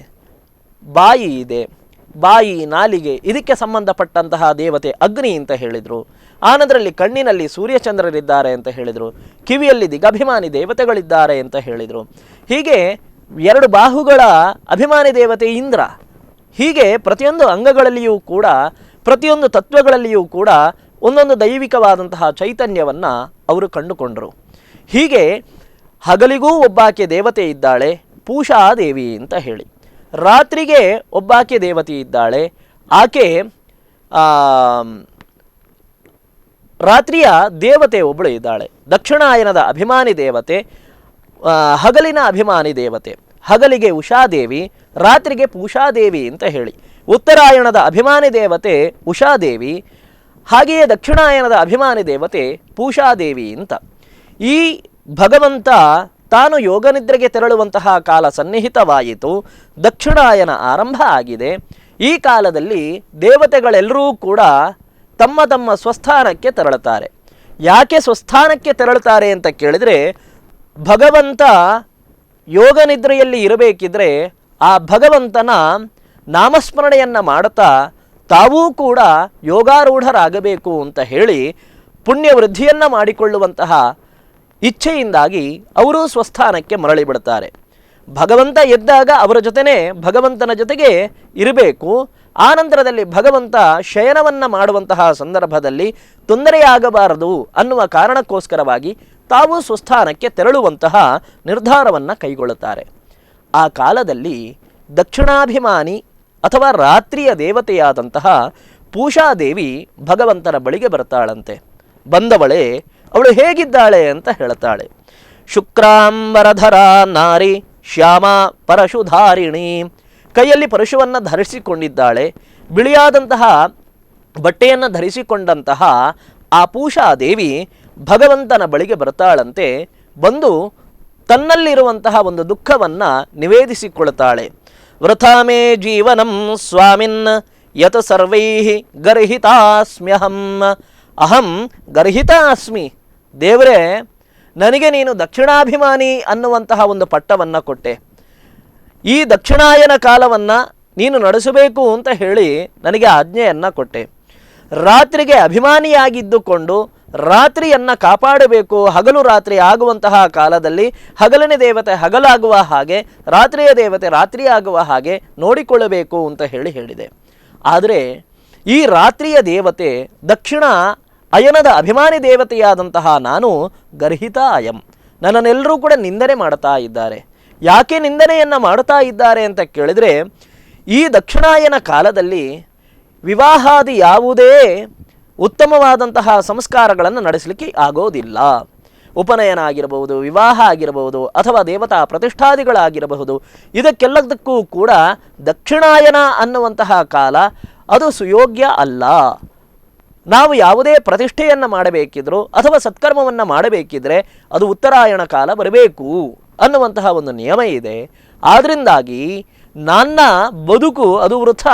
ಬಾಯಿ ಇದೆ, ಬಾಯಿ ನಾಲಿಗೆ ಇದಕ್ಕೆ ಸಂಬಂಧಪಟ್ಟಂತಹ ದೇವತೆ ಅಗ್ನಿ ಅಂತ ಹೇಳಿದರು. ಆನಂದರಲ್ಲಿ ಕಣ್ಣಿನಲ್ಲಿ ಸೂರ್ಯಚಂದ್ರರಿದ್ದಾರೆ ಅಂತ ಹೇಳಿದರು. ಕಿವಿಯಲ್ಲಿ ದಿಗಭಿಮಾನಿ ದೇವತೆಗಳಿದ್ದಾರೆ ಅಂತ ಹೇಳಿದರು. ಹೀಗೆ 2 ಬಾಹುಗಳ ಅಭಿಮಾನಿ ದೇವತೆ ಇಂದ್ರ. ಹೀಗೆ ಪ್ರತಿಯೊಂದು ಅಂಗಗಳಲ್ಲಿಯೂ ಕೂಡ, ಪ್ರತಿಯೊಂದು ತತ್ವಗಳಲ್ಲಿಯೂ ಕೂಡ ಒಂದೊಂದು ದೈವಿಕವಾದಂತಹ ಚೈತನ್ಯವನ್ನು ಅವರು ಕಂಡುಕೊಂಡರು. ಹೀಗೆ ಹಗಲಿಗೂ ಒಬ್ಬಾಕೆ ದೇವತೆ ಇದ್ದಾಳೆ, ಪೂಷಾದೇವಿ ಅಂತ ಹೇಳಿ. ರಾತ್ರಿಗೆ ಒಬ್ಬಾಕೆ ದೇವತೆ ಇದ್ದಾಳೆ, ಆಕೆ ರಾತ್ರಿಯ ದೇವತೆ ಒಬ್ಬಳು ಇದ್ದಾಳೆ. ದಕ್ಷಿಣಾಯನದ ಅಭಿಮಾನಿ ದೇವತೆ, ಹಗಲಿನ ಅಭಿಮಾನಿ ದೇವತೆ. ಹಗಲಿಗೆ ಉಷಾದೇವಿ, ರಾತ್ರಿಗೆ ಪೂಷಾದೇವಿ ಅಂತ ಹೇಳಿ. ಉತ್ತರಾಯಣದ ಅಭಿಮಾನಿ ದೇವತೆ ಉಷಾದೇವಿ, ಹಾಗೆಯೇ ದಕ್ಷಿಣಾಯನದ ಅಭಿಮಾನಿ ದೇವತೆ ಪೂಷಾದೇವಿ ಅಂತ. ಈ ಭಗವಂತ ತಾನು ಯೋಗನಿದ್ರೆಗೆ ತೆರಳುವಂತಹ ಕಾಲ ಸನ್ನಿಹಿತವಾಯಿತು. ದಕ್ಷಿಣಾಯನ ಆರಂಭ ಆಗಿದೆ. ಈ ಕಾಲದಲ್ಲಿ ದೇವತೆಗಳೆಲ್ಲರೂ ಕೂಡ ತಮ್ಮ ತಮ್ಮ ಸ್ವಸ್ಥಾನಕ್ಕೆ ತೆರಳುತ್ತಾರೆ. ಯಾಕೆ ಸ್ವಸ್ಥಾನಕ್ಕೆ ತೆರಳುತ್ತಾರೆ ಅಂತ ಕೇಳಿದರೆ, ಭಗವಂತ ಯೋಗನಿದ್ರೆಯಲ್ಲಿ ಇರಬೇಕಿದ್ರೆ ಆ ಭಗವಂತನ ನಾಮಸ್ಮರಣೆಯನ್ನು ಮಾಡುತ್ತಾ ತಾವೂ ಕೂಡ ಯೋಗಾರೂಢರಾಗಬೇಕು ಅಂತ ಹೇಳಿ ಪುಣ್ಯವೃದ್ಧಿಯನ್ನು ಮಾಡಿಕೊಳ್ಳುವಂತಹ ಇಚ್ಛೆಯಿಂದಾಗಿ ಅವರೂ ಸ್ವಸ್ಥಾನಕ್ಕೆ ಮರಳಿ ಬಿಡುತ್ತಾರೆ. ಭಗವಂತ ಎದ್ದಾಗ ಅವರ ಜೊತೆನೇ ಭಗವಂತನ ಜೊತೆಗೆ ಇರಬೇಕು. ಆನಂತರದಲ್ಲಿ ಭಗವಂತ ಶಯನವನ್ನು ಮಾಡುವಂತಹ ಸಂದರ್ಭದಲ್ಲಿ ತೊಂದರೆಯಾಗಬಾರದು ಅನ್ನುವ ಕಾರಣಕ್ಕೋಸ್ಕರವಾಗಿ ತಾವು ಸ್ವಸ್ಥಾನಕ್ಕೆ ತೆರಳುವಂತಹ ನಿರ್ಧಾರವನ್ನು ಕೈಗೊಳ್ಳುತ್ತಾರೆ. ಆ ಕಾಲದಲ್ಲಿ ದಕ್ಷಿಣಾಭಿಮಾನಿ ಅಥವಾ ರಾತ್ರಿಯ ದೇವತೆಯಾದಂತಹ ಪೂಷಾದೇವಿ ಭಗವಂತನ ಬಳಿಗೆ ಬರ್ತಾಳಂತೆ. ಬಂದವಳೆ ಅವಳು ಹೇಗಿದ್ದಾಳೆ ಅಂತ ಹೇಳ್ತಾಳೆ. ಶುಕ್ರಾಂಬರಧರ ನಾರಿ ಶ್ಯಾಮ ಪರಶುಧಾರಿಣಿ, ಕೈಯಲ್ಲಿ ಪರಶುವನ್ನು ಧರಿಸಿಕೊಂಡಿದ್ದಾಳೆ. ಬಿಳಿಯಾದಂತಹ ಬಟ್ಟೆಯನ್ನು ಧರಿಸಿಕೊಂಡಂತಹ ಆ ಪೂಷಾದೇವಿ ಭಗವಂತನ ಬಳಿಗೆ ಬರ್ತಾಳಂತೆ. ಬಂದು ತನ್ನಲ್ಲಿರುವಂತಹ ಒಂದು ದುಃಖವನ್ನು ನಿವೇದಿಸಿಕೊಳ್ತಾಳೆ. ವೃಥಾ ಮೇ ಜೀವನಂ ಸ್ವಾಮಿನ್ ಯತ್ ಸರ್ವೈ ಗರ್ಹಿತಾಸ್ಮ್ಯಹಂ, ಅಹಂ ಗರ್ಹಿತಾಸ್ಮಿ. ದೇವರೇ, ನನಗೆ ನೀನು ದಕ್ಷಿಣಾಭಿಮಾನಿ ಅನ್ನುವಂತಹ ಒಂದು ಪಟ್ಟವನ್ನು ಕೊಟ್ಟೆ. ಈ ದಕ್ಷಿಣಾಯನ ಕಾಲವನ್ನು ನೀನು ನಡೆಸಬೇಕು ಅಂತ ಹೇಳಿ ನನಗೆ ಆಜ್ಞೆಯನ್ನು ಕೊಟ್ಟೆ. ರಾತ್ರಿಗೆ ಅಭಿಮಾನಿಯಾಗಿದ್ದುಕೊಂಡು ರಾತ್ರಿಯನ್ನು ಕಾಪಾಡಬೇಕು. ಹಗಲು ರಾತ್ರಿ ಆಗುವಂತಹ ಕಾಲದಲ್ಲಿ ಹಗಲಿನ ದೇವತೆ ಹಗಲಾಗುವ ಹಾಗೆ, ರಾತ್ರಿಯ ದೇವತೆ ರಾತ್ರಿ ಆಗುವ ಹಾಗೆ ನೋಡಿಕೊಳ್ಳಬೇಕು ಅಂತ ಹೇಳಿದೆ. ಆದರೆ ಈ ರಾತ್ರಿಯ ದೇವತೆ ದಕ್ಷಿಣ ಅಯನದ ಅಭಿಮಾನಿ ದೇವತೆಯಾದಂತಹ ನಾನು ಗರ್ಹಿತ ಅಯಂ, ನನ್ನನ್ನೆಲ್ಲರೂ ಕೂಡ ನಿಂದನೆ ಮಾಡ್ತಾ ಇದ್ದಾರೆ. ಯಾಕೆ ನಿಂದನೆಯನ್ನು ಮಾಡ್ತಾ ಇದ್ದಾರೆ ಅಂತ ಕೇಳಿದರೆ, ಈ ದಕ್ಷಿಣಾಯನ ಕಾಲದಲ್ಲಿ ವಿವಾಹಾದಿ ಯಾವುದೇ ಉತ್ತಮವಾದಂತಹ ಸಂಸ್ಕಾರಗಳನ್ನು ನಡೆಸಲಿಕ್ಕೆ ಆಗೋದಿಲ್ಲ. ಉಪನಯನ ಆಗಿರಬಹುದು, ವಿವಾಹ ಆಗಿರಬಹುದು, ಅಥವಾ ದೇವತಾ ಪ್ರತಿಷ್ಠಾದಿಗಳಾಗಿರಬಹುದು. ಇದಕ್ಕೆಲ್ಲದಕ್ಕೂ ಕೂಡ ದಕ್ಷಿಣಾಯನ ಅನ್ನುವಂತಹ ಕಾಲ ಅದು ಸುಯೋಗ್ಯ ಅಲ್ಲ. ನಾವು ಯಾವುದೇ ಪ್ರತಿಷ್ಠೆಯನ್ನು ಮಾಡಬೇಕಿದ್ರೂ ಅಥವಾ ಸತ್ಕರ್ಮವನ್ನು ಮಾಡಬೇಕಿದ್ರೆ ಅದು ಉತ್ತರಾಯಣ ಕಾಲ ಬರಬೇಕು ಅನ್ನುವಂತಹ ಒಂದು ನಿಯಮ ಇದೆ. ಆದ್ದರಿಂದಾಗಿ ನನ್ನ ಬದುಕು ಅದು ವೃಥ,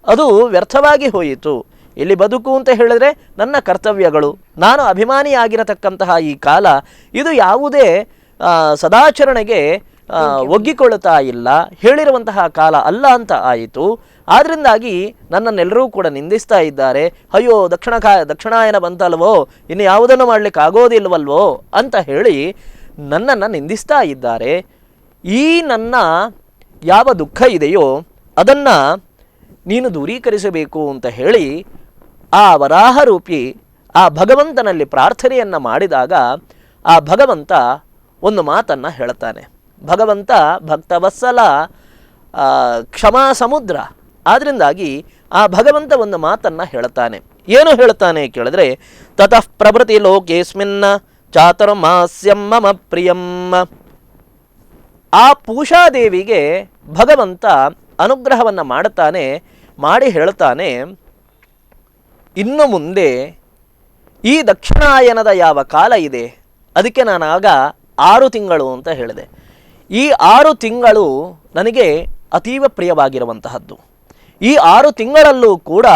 ಅದು ವ್ಯರ್ಥವಾಗಿ ಹೋಯಿತು. ಇಲ್ಲಿ ಬದುಕು ಅಂತ ಹೇಳಿದ್ರೆ ನನ್ನ ಕರ್ತವ್ಯಗಳು, ನಾನು ಅಭಿಮಾನಿಯಾಗಿರತಕ್ಕಂತಹ ಈ ಕಾಲ ಇದು ಯಾವುದೇ ಸದಾಚರಣೆಗೆ ಒಗ್ಗಿಕೊಳ್ಳುತ್ತಾ ಇಲ್ಲ, ಹೇಳಿರುವಂತಹ ಕಾಲ ಅಲ್ಲ ಅಂತ ಆಯಿತು. ಆದ್ದರಿಂದಾಗಿ ನನ್ನನ್ನೆಲ್ಲರೂ ಕೂಡ ನಿಂದಿಸ್ತಾ ಇದ್ದಾರೆ. ಅಯ್ಯೋ, ದಕ್ಷಿಣಾಯನ ಬಂತಲ್ವೋ, ಇನ್ನು ಯಾವುದನ್ನು ಮಾಡಲಿಕ್ಕೆ ಆಗೋದಿಲ್ವಲ್ವೋ ಅಂತ ಹೇಳಿ ನನ್ನನ್ನು ನಿಂದಿಸ್ತಾ ಇದ್ದಾರೆ. ಈ ನನ್ನ ಯಾವ ದುಃಖ ಇದೆಯೋ ಅದನ್ನು ನೀನು ದೂರೀಕರಿಸಬೇಕು ಅಂತ ಹೇಳಿ ಆ ವರಾಹರೂಪಿ ಆ ಭಗವಂತನಲ್ಲಿ ಪ್ರಾರ್ಥನೆಯನ್ನು ಮಾಡಿದಾಗ ಆ ಭಗವಂತ ಒಂದು ಮಾತನ್ನು ಹೇಳ್ತಾನೆ. ಭಗವಂತ ಭಕ್ತವತ್ಸಲ, ಕ್ಷಮಾ ಸಮುದ್ರ. ಆದ್ದರಿಂದಾಗಿ ಆ ಭಗವಂತ ಒಂದು ಮಾತನ್ನು ಹೇಳ್ತಾನೆ. ಏನು ಹೇಳ್ತಾನೆ ಕೇಳಿದ್ರೆ, ತತಃ ಪ್ರಭೃತಿ ಲೋಕೇಸ್ಮಿನ್ ಚಾತುರ್ಮಾಸ್ಯಂ ಮಮ ಪ್ರಿಯಂ. ಆ ಪೂಷಾದೇವಿಗೆ ಭಗವಂತ ಅನುಗ್ರಹವನ್ನು ಮಾಡುತ್ತಾನೆ, ಮಾಡಿ ಹೇಳ್ತಾನೆ, ಇನ್ನು ಮುಂದೆ ಈ ದಕ್ಷಿಣಾಯನದ ಯಾವ ಕಾಲ ಇದೆ ಅದಕ್ಕೆ ನಾನು ಆಗ 6 ತಿಂಗಳು ಅಂತ ಹೇಳಿದೆ. ಈ 6 ತಿಂಗಳು ನನಗೆ ಅತೀವ ಪ್ರಿಯವಾಗಿರುವಂತಹದ್ದು. ಈ 6 ತಿಂಗಳಲ್ಲೂ ಕೂಡ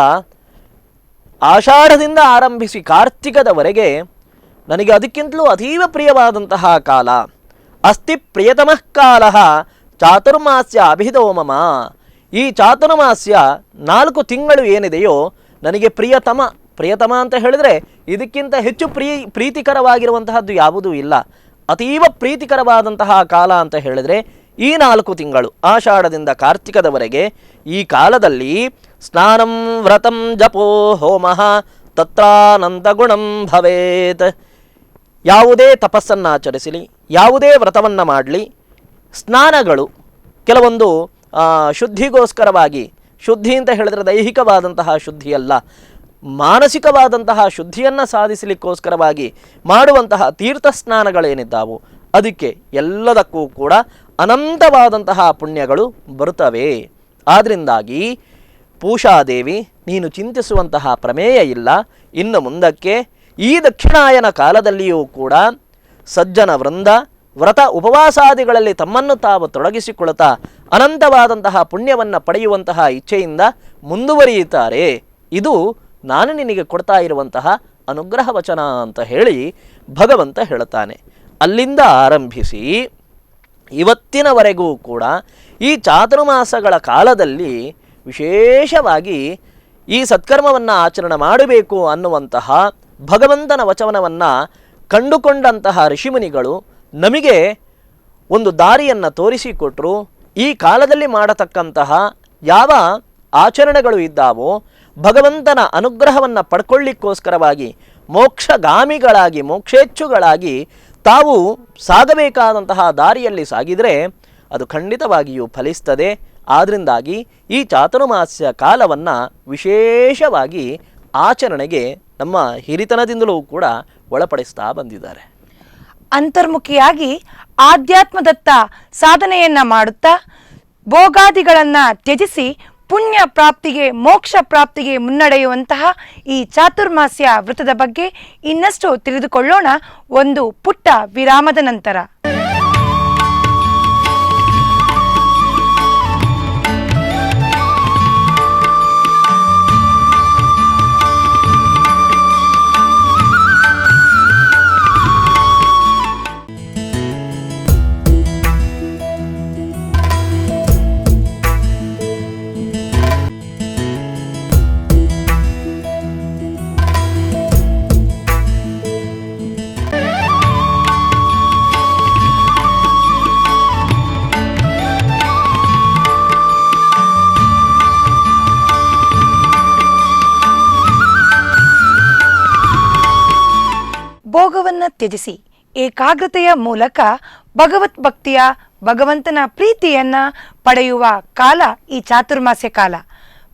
ಆಷಾಢದಿಂದ ಆರಂಭಿಸಿ ಕಾರ್ತಿಕದವರೆಗೆ ನನಗೆ ಅದಕ್ಕಿಂತಲೂ ಅತೀವ ಪ್ರಿಯವಾದಂತಹ ಕಾಲ. ಅಸ್ತಿ ಪ್ರಿಯತಮಃ ಕಾಲ ಚಾತುರ್ಮಾಸ್ಯ ಅಭಿಹಿತೋ ಮಮ. ಈ ಚಾತುರ್ಮಾಸ್ಯ 4 ತಿಂಗಳು ಏನಿದೆಯೋ ನನಗೆ ಪ್ರಿಯತಮ. ಪ್ರಿಯತಮ ಅಂತ ಹೇಳಿದರೆ ಇದಕ್ಕಿಂತ ಹೆಚ್ಚು ಪ್ರೀತಿಕರವಾಗಿರುವಂತಹದ್ದು ಯಾವುದೂ ಇಲ್ಲ. ಅತೀವ ಪ್ರೀತಿಕರವಾದಂತಹ ಕಾಲ ಅಂತ ಹೇಳಿದರೆ ಈ 4 ತಿಂಗಳು, ಆಷಾಢದಿಂದ ಕಾರ್ತಿಕದವರೆಗೆ. ಈ ಕಾಲದಲ್ಲಿ ಸ್ನಾನಂ ವ್ರತಂ ಜಪೋ ಹೋಮಃ ತತ್ರಾನಂತ ಗುಣಂ ಭವೇತ್. ಯಾವುದೇ ತಪಸ್ಸನ್ನು ಆಚರಿಸಲಿ, ಯಾವುದೇ ವ್ರತವನ್ನು ಮಾಡಲಿ, ಸ್ನಾನಗಳು ಕೆಲವೊಂದು ಶುದ್ಧಿಗೋಸ್ಕರವಾಗಿ, ಶುದ್ಧಿ ಅಂತ ಹೇಳಿದ್ರೆ ದೈಹಿಕವಾದಂತಹ ಶುದ್ಧಿಯಲ್ಲ, ಮಾನಸಿಕವಾದಂತಹ ಶುದ್ಧಿಯನ್ನು ಸಾಧಿಸಲಿಕ್ಕೋಸ್ಕರವಾಗಿ ಮಾಡುವಂತಹ ತೀರ್ಥ ಸ್ನಾನಗಳೇನಿದ್ದಾವು ಅದಕ್ಕೆ ಎಲ್ಲದಕ್ಕೂ ಕೂಡ ಅನಂತವಾದಂತಹ ಪುಣ್ಯಗಳು ಬರುತ್ತವೆ. ಆದ್ದರಿಂದಾಗಿ ಪೂಷಾದೇವಿ, ನೀನು ಚಿಂತಿಸುವಂತಹ ಪ್ರಮೇಯ ಇಲ್ಲ. ಇನ್ನು ಮುಂದಕ್ಕೆ ಈ ದಕ್ಷಿಣಾಯನ ಕಾಲದಲ್ಲಿಯೂ ಕೂಡ ಸಜ್ಜನ ವೃಂದ ವ್ರತ ಉಪವಾಸಾದಿಗಳಲ್ಲಿ ತಮ್ಮನ್ನು ತಾವು ತೊಡಗಿಸಿಕೊಳ್ಳುತ್ತಾ ಅನಂತವಾದಂತಹ ಪುಣ್ಯವನ್ನು ಪಡೆಯುವಂತಹ ಇಚ್ಛೆಯಿಂದ ಮುಂದುವರಿಯುತ್ತಾರೆ. ಇದು ನಾನು ನಿನಗೆ ಕೊಡ್ತಾ ಇರುವಂತಹ ಅನುಗ್ರಹ ವಚನ ಅಂತ ಹೇಳಿ ಭಗವಂತ ಹೇಳುತ್ತಾನೆ. ಅಲ್ಲಿಂದ ಆರಂಭಿಸಿ ಇವತ್ತಿನವರೆಗೂ ಕೂಡ ಈ ಚಾತುರ್ಮಾಸಗಳ ಕಾಲದಲ್ಲಿ ವಿಶೇಷವಾಗಿ ಈ ಸತ್ಕರ್ಮವನ್ನು ಆಚರಣೆ ಮಾಡಬೇಕು ಅನ್ನುವಂತಹ ಭಗವಂತನ ವಚನವನ್ನು ಕಂಡುಕೊಂಡಂತಹ ಋಷಿಮುನಿಗಳು ನಮಗೆ ಒಂದು ದಾರಿಯನ್ನು ತೋರಿಸಿಕೊಟ್ಟರು. ಈ ಕಾಲದಲ್ಲಿ ಮಾಡತಕ್ಕಂತಹ ಯಾವ ಆಚರಣೆಗಳು ಇದ್ದಾವೋ ಭಗವಂತನ ಅನುಗ್ರಹವನ್ನು ಪಡ್ಕೊಳ್ಳಿಕ್ಕೋಸ್ಕರವಾಗಿ ಮೋಕ್ಷಗಾಮಿಗಳಾಗಿ, ಮೋಕ್ಷೇಚ್ಛುಗಳಾಗಿ ತಾವು ಸಾಗಬೇಕಾದಂತಹ ದಾರಿಯಲ್ಲಿ ಸಾಗಿದರೆ ಅದು ಖಂಡಿತವಾಗಿಯೂ ಫಲಿಸ್ತದೆ. ಆದ್ದರಿಂದಾಗಿ ಈ ಚಾತುರ್ಮಾಸ್ಯ ಕಾಲವನ್ನು ವಿಶೇಷವಾಗಿ ಆಚರಣೆಗೆ ನಮ್ಮ ಹಿರಿತನದಿಂದಲೂ ಕೂಡ ಒಳಪಡಿಸ್ತಾ ಬಂದಿದ್ದಾರೆ. ಅಂತರ್ಮುಖಿಯಾಗಿ ಆಧ್ಯಾತ್ಮದತ್ತ ಸಾಧನೆಯನ್ನ ಮಾಡುತ್ತಾ ಭೋಗಾದಿಗಳನ್ನು ತ್ಯಜಿಸಿ ಪುಣ್ಯ ಪ್ರಾಪ್ತಿಗೆ, ಮೋಕ್ಷ ಪ್ರಾಪ್ತಿಗೆ ಮುನ್ನಡೆಯುವಂತಹ ಈ ಚಾತುರ್ಮಾಸ್ಯ ವೃತ್ತದ ಬಗ್ಗೆ ಇನ್ನಷ್ಟು ತಿಳಿದುಕೊಳ್ಳೋಣ ಒಂದು ಪುಟ್ಟ ವಿರಾಮದ ನಂತರ. ಭೋಗವನ್ನ ತ್ಯಜಿಸಿ ಏಕಾಗ್ರತೆಯ ಮೂಲಕ ಭಗವತ್ ಭಕ್ತಿಯ, ಭಗವಂತನ ಪ್ರೀತಿಯನ್ನ ಪಡೆಯುವ ಕಾಲ ಈ ಚಾತುರ್ಮಾಸ್ಯ ಕಾಲ.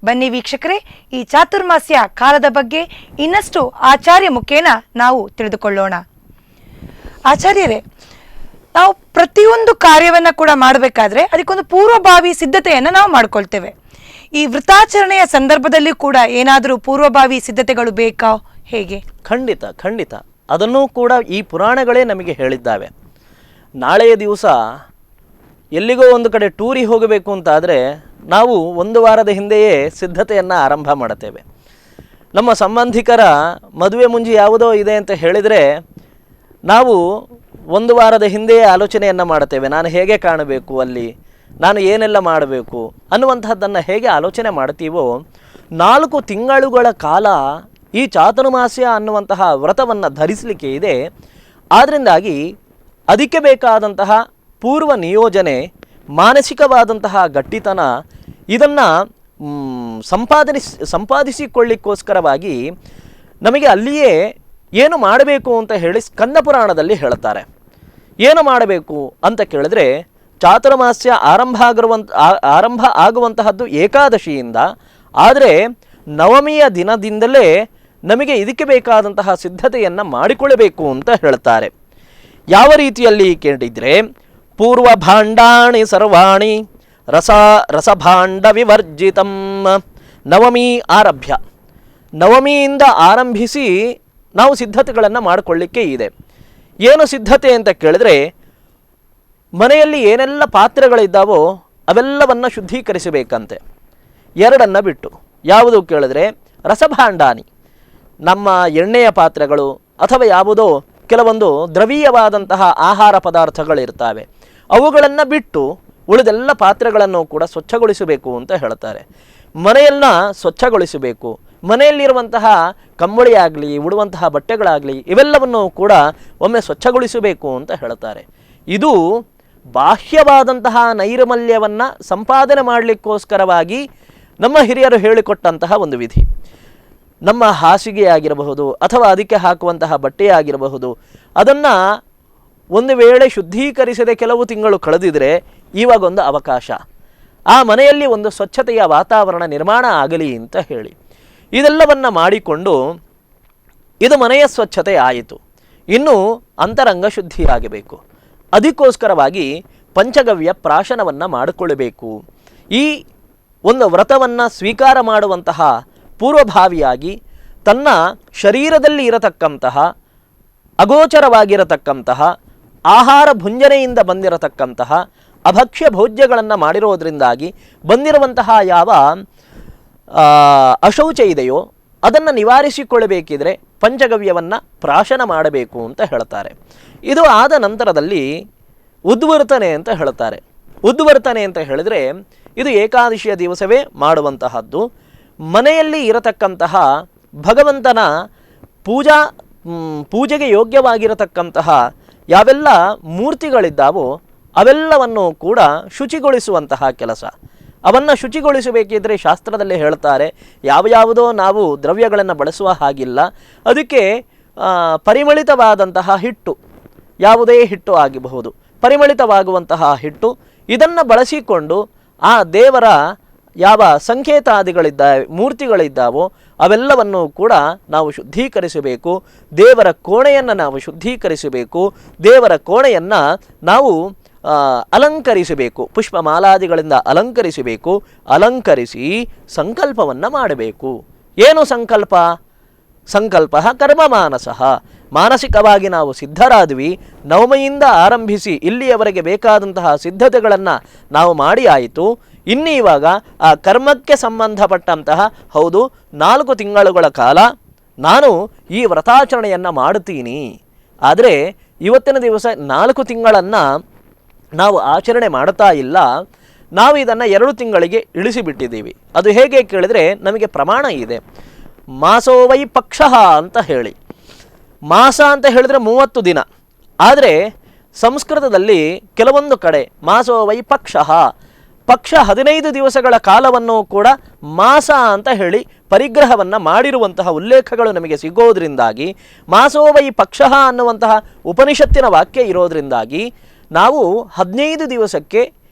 ಬನ್ನಿ ವೀಕ್ಷಕರೇ, ಈ ಚಾತುರ್ಮಾಸ್ಯ ಕಾಲದ ಬಗ್ಗೆ ಇನ್ನಷ್ಟು ಆಚಾರ್ಯ ಮುಖೇನ ನಾವು ತಿಳಿದುಕೊಳ್ಳೋಣ. ಆಚಾರ್ಯರೇ, ನಾವು ಪ್ರತಿಯೊಂದು ಕಾರ್ಯವನ್ನ ಕೂಡ ಮಾಡಬೇಕಾದ್ರೆ ಅದಕ್ಕೊಂದು ಪೂರ್ವಭಾವಿ ಸಿದ್ಧತೆಯನ್ನು ನಾವು ಮಾಡ್ಕೊಳ್ತೇವೆ. ಈ ವೃತಾಚರಣೆಯ ಸಂದರ್ಭದಲ್ಲಿ ಕೂಡ ಏನಾದರೂ ಪೂರ್ವಭಾವಿ ಸಿದ್ಧತೆಗಳು ಬೇಕಾ, ಹೇಗೆ? ಖಂಡಿತ ಖಂಡಿತ, ಅದನ್ನೂ ಕೂಡ ಈ ಪುರಾಣಗಳೇ ನಮಗೆ ಹೇಳಿದ್ದಾವೆ. ನಾಳೆಯ ದಿವಸ ಎಲ್ಲಿಗೋ ಒಂದು ಕಡೆ ಟೂರಿಗೆ ಹೋಗಬೇಕು ಅಂತಾದರೆ ನಾವು 1 ವಾರದ ಹಿಂದೆಯೇ ಸಿದ್ಧತೆಯನ್ನು ಆರಂಭ ಮಾಡುತ್ತೇವೆ. ನಮ್ಮ ಸಂಬಂಧಿಕರ ಮದುವೆ ಮುಂಜಿ ಯಾವುದೋ ಇದೆ ಅಂತ ಹೇಳಿದರೆ ನಾವು 1 ವಾರದ ಹಿಂದೆಯೇ ಆಲೋಚನೆಯನ್ನು ಮಾಡುತ್ತೇವೆ. ನಾನು ಹೇಗೆ ಕಾಣಬೇಕು ಅಲ್ಲಿ, ನಾನು ಏನೆಲ್ಲ ಮಾಡಬೇಕು ಅನ್ನುವಂತಹದ್ದನ್ನು ಹೇಗೆ ಆಲೋಚನೆ ಮಾಡ್ತೀವೋ 4 ತಿಂಗಳುಗಳ ಕಾಲ ಈ ಚಾತುರ್ಮಾಸ್ಯ ಅನ್ನುವಂತಹ ವ್ರತವನ್ನು ಧರಿಸಲಿಕ್ಕೆ ಇದೆ. ಆದ್ದರಿಂದಾಗಿ ಅದಕ್ಕೆ ಬೇಕಾದಂತಹ ಪೂರ್ವ ನಿಯೋಜನೆ, ಮಾನಸಿಕವಾದಂತಹ ಗಟ್ಟಿತನ, ಇದನ್ನು ಸಂಪಾದಿಸಿಕೊಳ್ಳಿಕ್ಕೋಸ್ಕರವಾಗಿ ನಮಗೆ ಅಲ್ಲಿಯೇ ಏನು ಮಾಡಬೇಕು ಅಂತ ಹೇಳಿ ಸ್ಕಂದ ಪುರಾಣದಲ್ಲಿ ಹೇಳ್ತಾರೆ. ಏನು ಮಾಡಬೇಕು ಅಂತ ಕೇಳಿದ್ರೆ, ಚಾತುರ್ಮಾಸ್ಯ ಆರಂಭ ಆಗುವಂತಹದ್ದು ಏಕಾದಶಿಯಿಂದ. ಆದರೆ ನವಮಿಯ ದಿನದಿಂದಲೇ ನಮಗೆ ಇದಕ್ಕೆ ಬೇಕಾದಂತಹ ಸಿದ್ಧತೆಯನ್ನು ಮಾಡಿಕೊಳ್ಳಬೇಕು ಅಂತ ಹೇಳ್ತಾರೆ. ಯಾವ ರೀತಿಯಲ್ಲಿ ಕೇಳಿದರೆ, ಪೂರ್ವ ಭಾಂಡಾಣಿ ಸರ್ವಾಣಿ ರಸಭಾಂಡ ವಿವರ್ಜಿತಂ. ನವಮಿ ಆರಭ್ಯ, ನವಮಿಯಿಂದ ಆರಂಭಿಸಿ ನಾವು ಸಿದ್ಧತೆಗಳನ್ನು ಮಾಡಿಕೊಳ್ಳಿಕ್ಕೆ ಇದೆ. ಏನು ಸಿದ್ಧತೆ ಅಂತ ಕೇಳಿದ್ರೆ, ಮನೆಯಲ್ಲಿ ಏನೆಲ್ಲ ಪಾತ್ರೆಗಳಿದ್ದಾವೋ ಅವೆಲ್ಲವನ್ನು ಶುದ್ಧೀಕರಿಸಬೇಕಂತೆ. ಎರಡನ್ನು ಬಿಟ್ಟು ಯಾವುದು ಕೇಳಿದ್ರೆ, ರಸಭಾಂಡಾನಿ, ನಮ್ಮ ಎಣ್ಣೆಯ ಪಾತ್ರೆಗಳು ಅಥವಾ ಯಾವುದೋ ಕೆಲವೊಂದು ದ್ರವೀಯವಾದಂತಹ ಆಹಾರ ಪದಾರ್ಥಗಳಿರ್ತವೆ, ಅವುಗಳನ್ನು ಬಿಟ್ಟು ಉಳಿದೆಲ್ಲ ಪಾತ್ರೆಗಳನ್ನು ಕೂಡ ಸ್ವಚ್ಛಗೊಳಿಸಬೇಕು ಅಂತ ಹೇಳ್ತಾರೆ. ಮನೆಯನ್ನು ಸ್ವಚ್ಛಗೊಳಿಸಬೇಕು. ಮನೆಯಲ್ಲಿರುವಂತಹ ಕಂಬಳಿ ಆಗಲಿ, ಉಡುವಂತಹ ಬಟ್ಟೆಗಳಾಗಲಿ, ಇವೆಲ್ಲವನ್ನು ಕೂಡ ಒಮ್ಮೆ ಸ್ವಚ್ಛಗೊಳಿಸಬೇಕು ಅಂತ ಹೇಳ್ತಾರೆ. ಇದು ಬಾಹ್ಯವಾದಂತಹ ನೈರ್ಮಲ್ಯವನ್ನು ಸಂಪಾದನೆ ಮಾಡಲಿಕ್ಕೋಸ್ಕರವಾಗಿ ನಮ್ಮ ಹಿರಿಯರು ಹೇಳಿಕೊಟ್ಟಂತಹ ಒಂದು ವಿಧಿ. ನಮ್ಮ ಹಾಸಿಗೆ ಆಗಿರಬಹುದು ಅಥವಾ ಅದಕ್ಕೆ ಹಾಕುವಂತಹ ಬಟ್ಟೆ ಆಗಿರಬಹುದು, ಅದನ್ನು ಒಂದು ವೇಳೆ ಶುದ್ಧೀಕರಿಸದೆ ಕೆಲವು ತಿಂಗಳು ಕಳೆದಿದ್ರೆ ಇವಾಗೊಂದು ಅವಕಾಶ, ಆ ಮನೆಯಲ್ಲಿ ಒಂದು ಸ್ವಚ್ಛತೆಯ ವಾತಾವರಣ ನಿರ್ಮಾಣ ಆಗಲಿ ಅಂತ ಹೇಳಿ ಇದೆಲ್ಲವನ್ನು ಮಾಡಿಕೊಂಡು, ಇದು ಮನೆಯ ಸ್ವಚ್ಛತೆ ಆಯಿತು. ಇನ್ನು ಅಂತರಂಗ ಶುದ್ಧಿಯಾಗಬೇಕು. ಅದಕ್ಕೋಸ್ಕರವಾಗಿ ಪಂಚಗವ್ಯ ಪ್ರಾಶನವನ್ನು ಮಾಡಿಕೊಳ್ಳಬೇಕು. ಈ ಒಂದು ವ್ರತವನ್ನು ಸ್ವೀಕಾರ ಮಾಡುವಂತಹ ಪೂರ್ವಭಾವಿಯಾಗಿ ತನ್ನ ಶರೀರದಲ್ಲಿ ಇರತಕ್ಕಂತಹ ಅಗೋಚರವಾಗಿರತಕ್ಕಂತಹ ಆಹಾರ ಭುಂಜನೆಯಿಂದ ಬಂದಿರತಕ್ಕಂತಹ ಅಭಕ್ಷ್ಯ ಭೋಜ್ಯಗಳನ್ನು ಮಾಡಿರೋದ್ರಿಂದಾಗಿ ಬಂದಿರುವಂತಹ ಯಾವ ಅಶೌಚ ಇದೆಯೋ ಅದನ್ನು ನಿವಾರಿಸಿಕೊಳ್ಳಬೇಕಿದ್ರೆ ಪಂಚಗವ್ಯವನ್ನು ಪ್ರಾಶನ ಮಾಡಬೇಕು ಅಂತ ಹೇಳ್ತಾರೆ. ಇದು ಆದ ನಂತರದಲ್ಲಿ ಉದ್ವರ್ತನೆ ಅಂತ ಹೇಳ್ತಾರೆ. ಉದ್ವರ್ತನೆ ಅಂತ ಹೇಳಿದರೆ ಇದು ಏಕಾದಶಿಯ ದಿವಸವೇ ಮಾಡುವಂತಹದ್ದು. ಮನೆಯಲ್ಲಿ ಇರತಕ್ಕಂತಹ ಭಗವಂತನ ಪೂಜೆಗೆ ಯೋಗ್ಯವಾಗಿರತಕ್ಕಂತಹ ಯಾವೆಲ್ಲ ಮೂರ್ತಿಗಳಿದ್ದಾವೋ ಅವೆಲ್ಲವನ್ನು ಕೂಡ ಶುಚಿಗೊಳಿಸುವಂತಹ ಕೆಲಸ. ಅವನ್ನು ಶುಚಿಗೊಳಿಸಬೇಕಿದ್ರೆ ಶಾಸ್ತ್ರದಲ್ಲಿ ಹೇಳ್ತಾರೆ, ಯಾವುದೋ ನಾವು ದ್ರವ್ಯಗಳನ್ನು ಬಳಸುವ ಹಾಗಿಲ್ಲ. ಅದಕ್ಕೆ ಪರಿಮಳಿತವಾದಂತಹ ಹಿಟ್ಟು, ಯಾವುದೇ ಹಿಟ್ಟು ಆಗಬಹುದು, ಪರಿಮಳಿತವಾಗುವಂತಹ ಹಿಟ್ಟು, ಇದನ್ನು ಬಳಸಿಕೊಂಡು ಆ ದೇವರ ಯಾವ ಸಂಕೇತಾದಿಗಳಿದ್ದಾವೆ, ಮೂರ್ತಿಗಳಿದ್ದಾವೋ ಅವೆಲ್ಲವನ್ನು ಕೂಡ ನಾವು ಶುದ್ಧೀಕರಿಸಬೇಕು. ದೇವರ ಕೋಣೆಯನ್ನು ನಾವು ಶುದ್ಧೀಕರಿಸಬೇಕು. ದೇವರ ಕೋಣೆಯನ್ನು ನಾವು ಅಲಂಕರಿಸಬೇಕು, ಪುಷ್ಪಮಾಲಾದಿಗಳಿಂದ ಅಲಂಕರಿಸಬೇಕು. ಅಲಂಕರಿಸಿ ಸಂಕಲ್ಪವನ್ನು ಮಾಡಬೇಕು. ಏನು ಸಂಕಲ್ಪ? ಸಂಕಲ್ಪ ಕರ್ಮ ಮಾನಸಃ. ಮಾನಸಿಕವಾಗಿ ನಾವು ಸಿದ್ಧರಾದ್ವಿ, ನವಮಿಯಿಂದ ಆರಂಭಿಸಿ ಇಲ್ಲಿಯವರೆಗೆ ಬೇಕಾದಂತಹ ಸಿದ್ಧತೆಗಳನ್ನು ನಾವು ಮಾಡಿ ಆಯಿತು. ಇನ್ನು ಇವಾಗ ಆ ಕರ್ಮಕ್ಕೆ ಸಂಬಂಧಪಟ್ಟಂತಹ ಹೌದು 4 ತಿಂಗಳುಗಳ ಕಾಲ ನಾನು ಈ ವ್ರತಾಚರಣೆಯನ್ನು ಮಾಡುತ್ತೀನಿ. ಆದರೆ ಇವತ್ತಿನ ದಿವಸ 4 ತಿಂಗಳನ್ನು ನಾವು ಆಚರಣೆ ಮಾಡ್ತಾ ಇಲ್ಲ. ನಾವು ಇದನ್ನು 2 ತಿಂಗಳಿಗೆ ಇಳಿಸಿಬಿಟ್ಟಿದ್ದೀವಿ. ಅದು ಹೇಗೆ ಕೇಳಿದರೆ ನಮಗೆ ಪ್ರಮಾಣ ಇದೆ. ಮಾಸೋ ವೈ ಪಕ್ಷ ಅಂತ ಹೇಳಿ, ಮಾಸ ಅಂತ ಹೇಳಿದ್ರೆ 30 ದಿನ. ಆದರೆ ಸಂಸ್ಕೃತದಲ್ಲಿ ಕೆಲವೊಂದು ಕಡೆ ಮಾಸೋ ವೈ ಪಕ್ಷ, ಪಕ್ಷ 15 ದಿವಸಗಳ ಕಾಲವನ್ನು ಕೂಡ ಮಾಸ ಅಂತ ಹೇಳಿ ಪರಿಗ್ರಹವನ್ನು ಮಾಡಿರುವಂತಹ ಉಲ್ಲೇಖಗಳು ನಮಗೆ ಸಿಗೋದ್ರಿಂದಾಗಿ, ಮಾಸೋ ವೈ ಪಕ್ಷ ಅನ್ನುವಂತಹ ಉಪನಿಷತ್ತಿನ ವಾಕ್ಯ ಇರೋದ್ರಿಂದಾಗಿ ನಾವು 15 ದಿವಸಕ್ಕೆ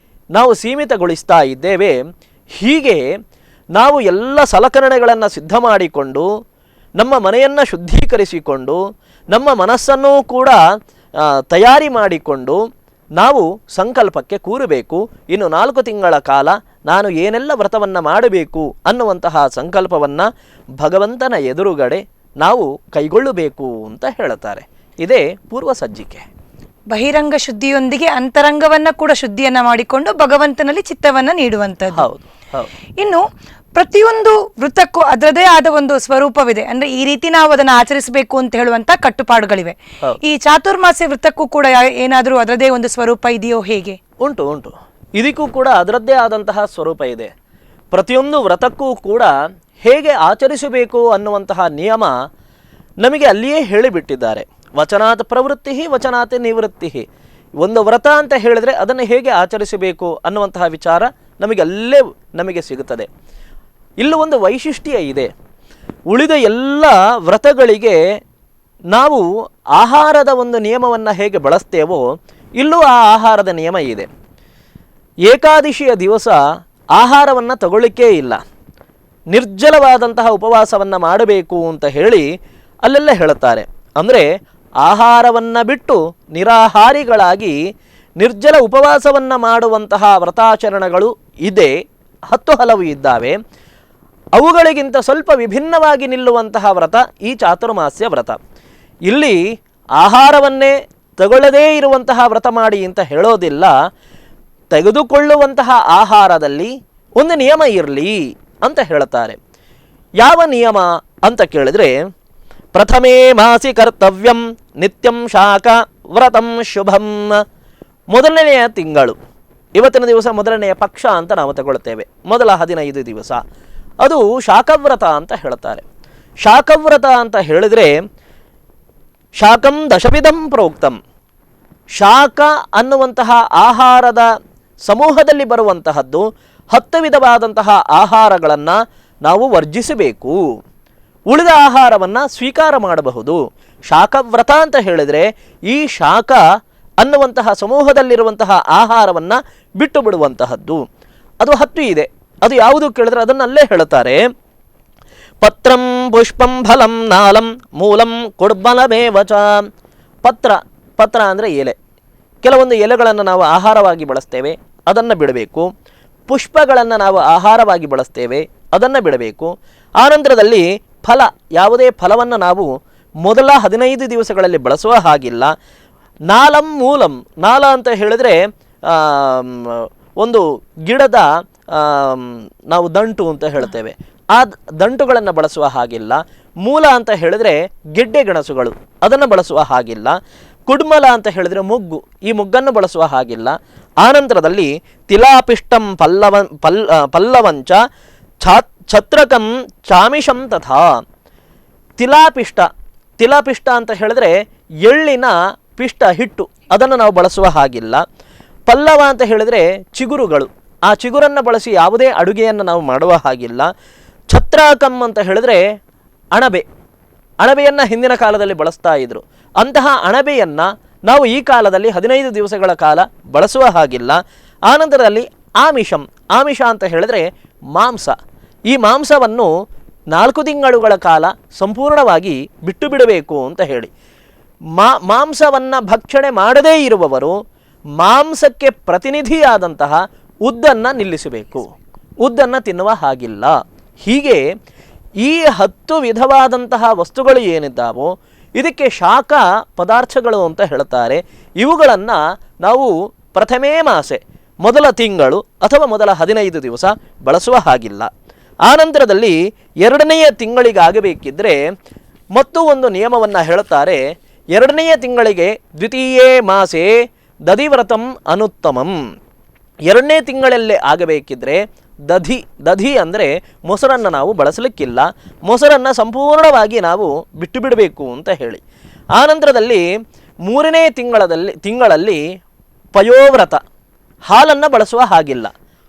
ನಾವು ಸೀಮಿತಗೊಳಿಸ್ತಾ ಇದ್ದೇವೆ. ಹೀಗೆ ನಾವು ಎಲ್ಲ ಸಲಕರಣೆಗಳನ್ನು ಸಿದ್ಧ ಮಾಡಿಕೊಂಡು, ನಮ್ಮ ಮನೆಯನ್ನು ಶುದ್ಧೀಕರಿಸಿಕೊಂಡು, ನಮ್ಮ ಮನಸ್ಸನ್ನು ಕೂಡ ತಯಾರಿ ಮಾಡಿಕೊಂಡು ನಾವು ಸಂಕಲ್ಪಕ್ಕೆ ಕೂರಬೇಕು. ಇನ್ನು 4 ತಿಂಗಳ ಕಾಲ ನಾನು ಏನೆಲ್ಲ ವ್ರತವನ್ನು ಮಾಡಬೇಕು ಅನ್ನುವಂತಹ ಸಂಕಲ್ಪವನ್ನು ಭಗವಂತನ ಎದುರುಗಡೆ ನಾವು ಕೈಗೊಳ್ಳಬೇಕು ಅಂತ ಹೇಳ್ತಾರೆ. ಇದೇ ಪೂರ್ವ ಸಜ್ಜಿಕೆ. ಬಹಿರಂಗ ಶುದ್ಧಿಯೊಂದಿಗೆ ಅಂತರಂಗವನ್ನ ಕೂಡ ಶುದ್ಧಿಯನ್ನ ಮಾಡಿಕೊಂಡು ಭಗವಂತನಲ್ಲಿ ಚಿತ್ತವನ್ನ ನೀಡುವಂಥದ್ದು. ಹೌದು, ಹೌದು. ಇನ್ನು ಪ್ರತಿಯೊಂದು ವೃತ್ತಕ್ಕೂ ಅದರದೇ ಆದ ಒಂದು ಸ್ವರೂಪವಿದೆ. ಅಂದ್ರೆ ಈ ರೀತಿ ನಾವು ಅದನ್ನು ಆಚರಿಸಬೇಕು ಅಂತ ಹೇಳುವಂತ ಕಟ್ಟುಪಾಡುಗಳಿವೆ. ಈ ಚಾತುರ್ಮಾಸ್ಯ ವೃತ್ತಕ್ಕೂ ಕೂಡ ಏನಾದರೂ ಅದರದೇ ಒಂದು ಸ್ವರೂಪ ಇದೆಯೋ? ಹೇಗೆ? ಉಂಟು ಉಂಟು ಇದಕ್ಕೂ ಕೂಡ ಅದರದ್ದೇ ಆದಂತಹ ಸ್ವರೂಪ ಇದೆ. ಪ್ರತಿಯೊಂದು ವ್ರತಕ್ಕೂ ಕೂಡ ಹೇಗೆ ಆಚರಿಸಬೇಕು ಅನ್ನುವಂತಹ ನಿಯಮ ನಮಗೆ ಅಲ್ಲಿಯೇ ಹೇಳಿಬಿಟ್ಟಿದ್ದಾರೆ. ವಚನಾತ್ ಪ್ರವೃತ್ತಿ, ವಚನಾತ್ ನಿವೃತ್ತಿ. ಒಂದು ವ್ರತ ಅಂತ ಹೇಳಿದ್ರೆ ಅದನ್ನು ಹೇಗೆ ಆಚರಿಸಬೇಕು ಅನ್ನುವಂತಹ ವಿಚಾರ ನಮಗೆ ಅಲ್ಲೇ ನಮಗೆ ಸಿಗುತ್ತದೆ. ಇಲ್ಲೂ ಒಂದು ವೈಶಿಷ್ಟ್ಯ ಇದೆ. ಉಳಿದ ಎಲ್ಲ ವ್ರತಗಳಿಗೆ ನಾವು ಆಹಾರದ ಒಂದು ನಿಯಮವನ್ನು ಹೇಗೆ ಬಳಸ್ತೇವೋ ಇಲ್ಲೂ ಆ ಆಹಾರದ ನಿಯಮ ಇದೆ. ಏಕಾದಶಿಯ ದಿವಸ ಆಹಾರವನ್ನು ತಗೊಳ್ಳಿಕ್ಕೇ ಇಲ್ಲ, ನಿರ್ಜಲವಾದಂತಹ ಉಪವಾಸವನ್ನು ಮಾಡಬೇಕು ಅಂತ ಹೇಳಿ ಅಲ್ಲೆಲ್ಲ ಹೇಳುತ್ತಾರೆ. ಅಂದರೆ ಆಹಾರವನ್ನು ಬಿಟ್ಟು ನಿರಾಹಾರಿಗಳಾಗಿ ನಿರ್ಜಲ ಉಪವಾಸವನ್ನು ಮಾಡುವಂತಹ ವ್ರತಾಚರಣೆಗಳು ಇದೆ, 10 ಹಲವು ಇದ್ದಾವೆ. ಅವುಗಳಿಗಿಂತ ಸ್ವಲ್ಪ ವಿಭಿನ್ನವಾಗಿ ನಿಲ್ಲುವಂತಹ ವ್ರತ ಈ ಚಾತುರ್ಮಾಸ್ಯ ವ್ರತ. ಇಲ್ಲಿ ಆಹಾರವನ್ನೇ ತಗೊಳ್ಳದೇ ಇರುವಂತಹ ವ್ರತ ಮಾಡಿ ಅಂತ ಹೇಳೋದಿಲ್ಲ. ತೆಗೆದುಕೊಳ್ಳುವಂತಹ ಆಹಾರದಲ್ಲಿ ಒಂದು ನಿಯಮ ಇರಲಿ ಅಂತ ಹೇಳುತ್ತಾರೆ. ಯಾವ ನಿಯಮ ಅಂತ ಕೇಳಿದ್ರೆ, ಪ್ರಥಮೇ ಮಾಸಿ ಕರ್ತವ್ಯಂ ನಿತ್ಯಂ ಶಾಖ ವ್ರತಂ ಶುಭಂ. ಮೊದಲನೆಯ ತಿಂಗಳು, ಇವತ್ತಿನ ದಿವಸ ಮೊದಲನೆಯ ಪಕ್ಷ ಅಂತ ನಾವು ತಗೊಳ್ತೇವೆ. ಮೊದಲ 15 ದಿವಸ ಅದು ಶಾಖವ್ರತ ಅಂತ ಹೇಳ್ತಾರೆ. ಶಾಖವ್ರತ ಅಂತ ಹೇಳಿದರೆ ಶಾಕಂ ದಶವಿಧಂ ಪ್ರೋಕ್ತಂ. ಶಾಖ ಅನ್ನುವಂತಹ ಆಹಾರದ ಸಮೂಹದಲ್ಲಿ ಬರುವಂತಹದ್ದು 10 ವಿಧವಾದಂತಹ ಆಹಾರಗಳನ್ನು ನಾವು ವರ್ಜಿಸಬೇಕು. ಉಳಿದ ಆಹಾರವನ್ನು ಸ್ವೀಕಾರ ಮಾಡಬಹುದು. ಶಾಖವ್ರತ ಅಂತ ಹೇಳಿದರೆ ಈ ಶಾಖ ಅನ್ನುವಂತಹ ಸಮೂಹದಲ್ಲಿರುವಂತಹ ಆಹಾರವನ್ನು ಬಿಟ್ಟು ಬಿಡುವಂತಹದ್ದು. ಅದು 10 ಇದೆ. ಅದು ಯಾವುದು ಕೇಳಿದ್ರೆ ಅದನ್ನಲ್ಲೇ ಹೇಳುತ್ತಾರೆ. ಪತ್ರಂ ಪುಷ್ಪಂ ಫಲಂ ನಾಲಂ ಮೂಲಂ ಕುಡ್ಬಲಮೇವಚ. ಪತ್ರ ಅಂದರೆ ಎಲೆ. ಕೆಲವೊಂದು ಎಲೆಗಳನ್ನು ನಾವು ಆಹಾರವಾಗಿ ಬಳಸ್ತೇವೆ, ಅದನ್ನು ಬಿಡಬೇಕು. ಪುಷ್ಪಗಳನ್ನು ನಾವು ಆಹಾರವಾಗಿ ಬಳಸ್ತೇವೆ, ಅದನ್ನು ಬಿಡಬೇಕು. ಆನಂತರದಲ್ಲಿ ಫಲ, ಯಾವುದೇ ಫಲವನ್ನು ನಾವು ಮೊದಲ 15 ದಿವಸಗಳಲ್ಲಿ ಬಳಸುವ ಹಾಗಿಲ್ಲ. ನಾಲಂ ಮೂಲಂ. ನಾಲ ಅಂತ ಹೇಳಿದರೆ ಒಂದು ಗಿಡದ ನಾವು ದಂಟು ಅಂತ ಹೇಳ್ತೇವೆ, ಆ ದಂಟುಗಳನ್ನು ಬಳಸುವ ಹಾಗಿಲ್ಲ. ಮೂಲ ಅಂತ ಹೇಳಿದರೆ ಗೆಡ್ಡೆ ಗೆಣಸುಗಳು, ಅದನ್ನು ಬಳಸುವ ಹಾಗಿಲ್ಲ. ಕುಡ್ಮಲ ಅಂತ ಹೇಳಿದರೆ ಮುಗ್ಗು, ಈ ಮುಗ್ಗನ್ನು ಬಳಸುವ ಹಾಗಿಲ್ಲ. ಆನಂತರದಲ್ಲಿ ತಿಲಾಪಿಷ್ಟಂ ಪಲ್ಲವಂಚ ಛತ್ರಕಂ ಚಾಮಿಷಂ ತಥಾ. ತಿಲಾಪಿಷ್ಟ ಅಂತ ಹೇಳಿದ್ರೆ ಎಳ್ಳಿನ ಪಿಷ್ಟ, ಹಿಟ್ಟು, ಅದನ್ನು ನಾವು ಬಳಸುವ ಹಾಗಿಲ್ಲ. ಪಲ್ಲವ ಅಂತ ಹೇಳಿದರೆ ಚಿಗುರುಗಳು, ಆ ಚಿಗುರನ್ನು ಬಳಸಿ ಯಾವುದೇ ಅಡುಗೆಯನ್ನು ನಾವು ಮಾಡುವ ಹಾಗಿಲ್ಲ. ಛತ್ರಕಂ ಅಂತ ಹೇಳಿದರೆ ಅಣಬೆಯನ್ನು ಹಿಂದಿನ ಕಾಲದಲ್ಲಿ ಬಳಸ್ತಾ ಇದ್ರು. ಅಂತಹ ಅಣಬೆಯನ್ನು ನಾವು ಈ ಕಾಲದಲ್ಲಿ 15 ದಿವಸಗಳ ಕಾಲ ಬಳಸುವ ಹಾಗಿಲ್ಲ. ಆನಂತರದಲ್ಲಿ ಆಮಿಷ ಅಂತ ಹೇಳಿದರೆ ಮಾಂಸ. ಈ ಮಾಂಸವನ್ನು 4 ತಿಂಗಳುಗಳ ಕಾಲ ಸಂಪೂರ್ಣವಾಗಿ ಬಿಟ್ಟು ಬಿಡಬೇಕು ಅಂತ ಹೇಳಿ. ಮಾಂಸವನ್ನು ಭಕ್ಷಣೆ ಮಾಡದೇ ಇರುವವರು ಮಾಂಸಕ್ಕೆ ಪ್ರತಿನಿಧಿಯಾದಂತಹ ಉದ್ದನ್ನು ನಿಲ್ಲಿಸಬೇಕು, ಉದ್ದನ್ನು ತಿನ್ನುವ ಹಾಗಿಲ್ಲ. ಹೀಗೆ ಈ 10 ವಿಧವಾದಂತಹ ವಸ್ತುಗಳು ಏನಿದ್ದಾವೋ ಇದಕ್ಕೆ ಶಾಖ ಪದಾರ್ಥಗಳು ಅಂತ ಹೇಳ್ತಾರೆ. ಇವುಗಳನ್ನು ನಾವು ಪ್ರಥಮೇ ಮಾಸೆ, ಮೊದಲ ತಿಂಗಳು ಅಥವಾ ಮೊದಲ 15 ದಿವಸ ಬಳಸುವ ಹಾಗಿಲ್ಲ. ಆನಂತರದಲ್ಲಿ 2ನೆಯ ತಿಂಗಳಿಗಾಗಬೇಕಿದ್ದರೆ ಮತ್ತು ಒಂದು ನಿಯಮವನ್ನು ಹೇಳುತ್ತಾರೆ. 2ನೆಯ ತಿಂಗಳಿಗೆ ದ್ವಿತೀಯೇ ಮಾಸೆ ದಧಿವ್ರತಂ ಅನುತ್ತಮಂ. 2ನೇ ತಿಂಗಳಲ್ಲೇ ಆಗಬೇಕಿದ್ರೆ ದಧಿ ಅಂದರೆ ಮೊಸರನ್ನು ನಾವು ಬಳಸಲಿಕ್ಕಿಲ್ಲ, ಮೊಸರನ್ನು ಸಂಪೂರ್ಣವಾಗಿ ನಾವು ಬಿಟ್ಟು ಬಿಡಬೇಕು ಅಂತ ಹೇಳಿ. ಆನಂತರದಲ್ಲಿ 3ನೇ ತಿಂಗಳಲ್ಲಿ ಪಯೋವ್ರತ, ಹಾಲನ್ನು ಬಳಸುವ ಹಾಗಿಲ್ಲ.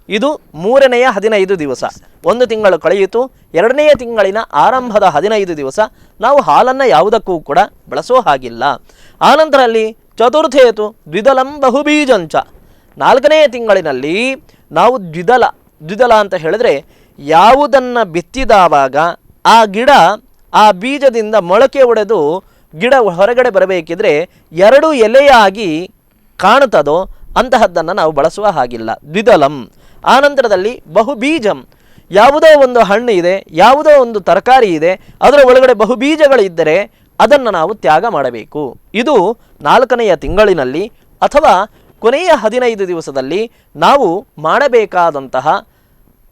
ಇದು 3ನೆಯ 15 ದಿವಸ. 1 ತಿಂಗಳು ಕಳೆಯಿತು, 2ನೆಯ ತಿಂಗಳಿನ ಆರಂಭದ 15 ದಿವಸ ನಾವು ಹಾಲನ್ನು ಯಾವುದಕ್ಕೂ ಕೂಡ ಬಳಸುವ ಹಾಗಿಲ್ಲ. ಆನಂತರಲ್ಲಿ ಚತುರ್ಥೇತು ದ್ವಿದಲಂ ಬಹುಬೀಜಂಚ. 4ನೆಯ ತಿಂಗಳಿನಲ್ಲಿ ನಾವು ದ್ವಿದಲ ಅಂತ ಹೇಳಿದ್ರೆ ಯಾವುದನ್ನು ಬಿತ್ತಿದವಾಗ ಆ ಗಿಡ ಆ ಬೀಜದಿಂದ ಮೊಳಕೆ ಒಡೆದು ಗಿಡ ಹೊರಗಡೆ ಬರಬೇಕಿದ್ರೆ 2 ಎಲೆಯಾಗಿ ಕಾಣುತ್ತದೋ ಅಂತಹದ್ದನ್ನು ನಾವು ಬಳಸುವ ಹಾಗಿಲ್ಲ, ದ್ವಿದಲಂ. ಆನಂತರದಲ್ಲಿ ಬಹುಬೀಜಂ, ಯಾವುದೋ ಒಂದು ಹಣ್ಣು ಇದೆ, ಯಾವುದೋ ಒಂದು ತರಕಾರಿ ಇದೆ, ಅದರ ಒಳಗಡೆ ಬಹುಬೀಜಗಳಿದ್ದರೆ ಅದನ್ನು ನಾವು ತ್ಯಾಗ ಮಾಡಬೇಕು. ಇದು 4ನೆಯ ತಿಂಗಳಿನಲ್ಲಿ ಅಥವಾ ಕೊನೆಯ 15 ದಿವಸದಲ್ಲಿ ನಾವು ಮಾಡಬೇಕಾದಂತಹ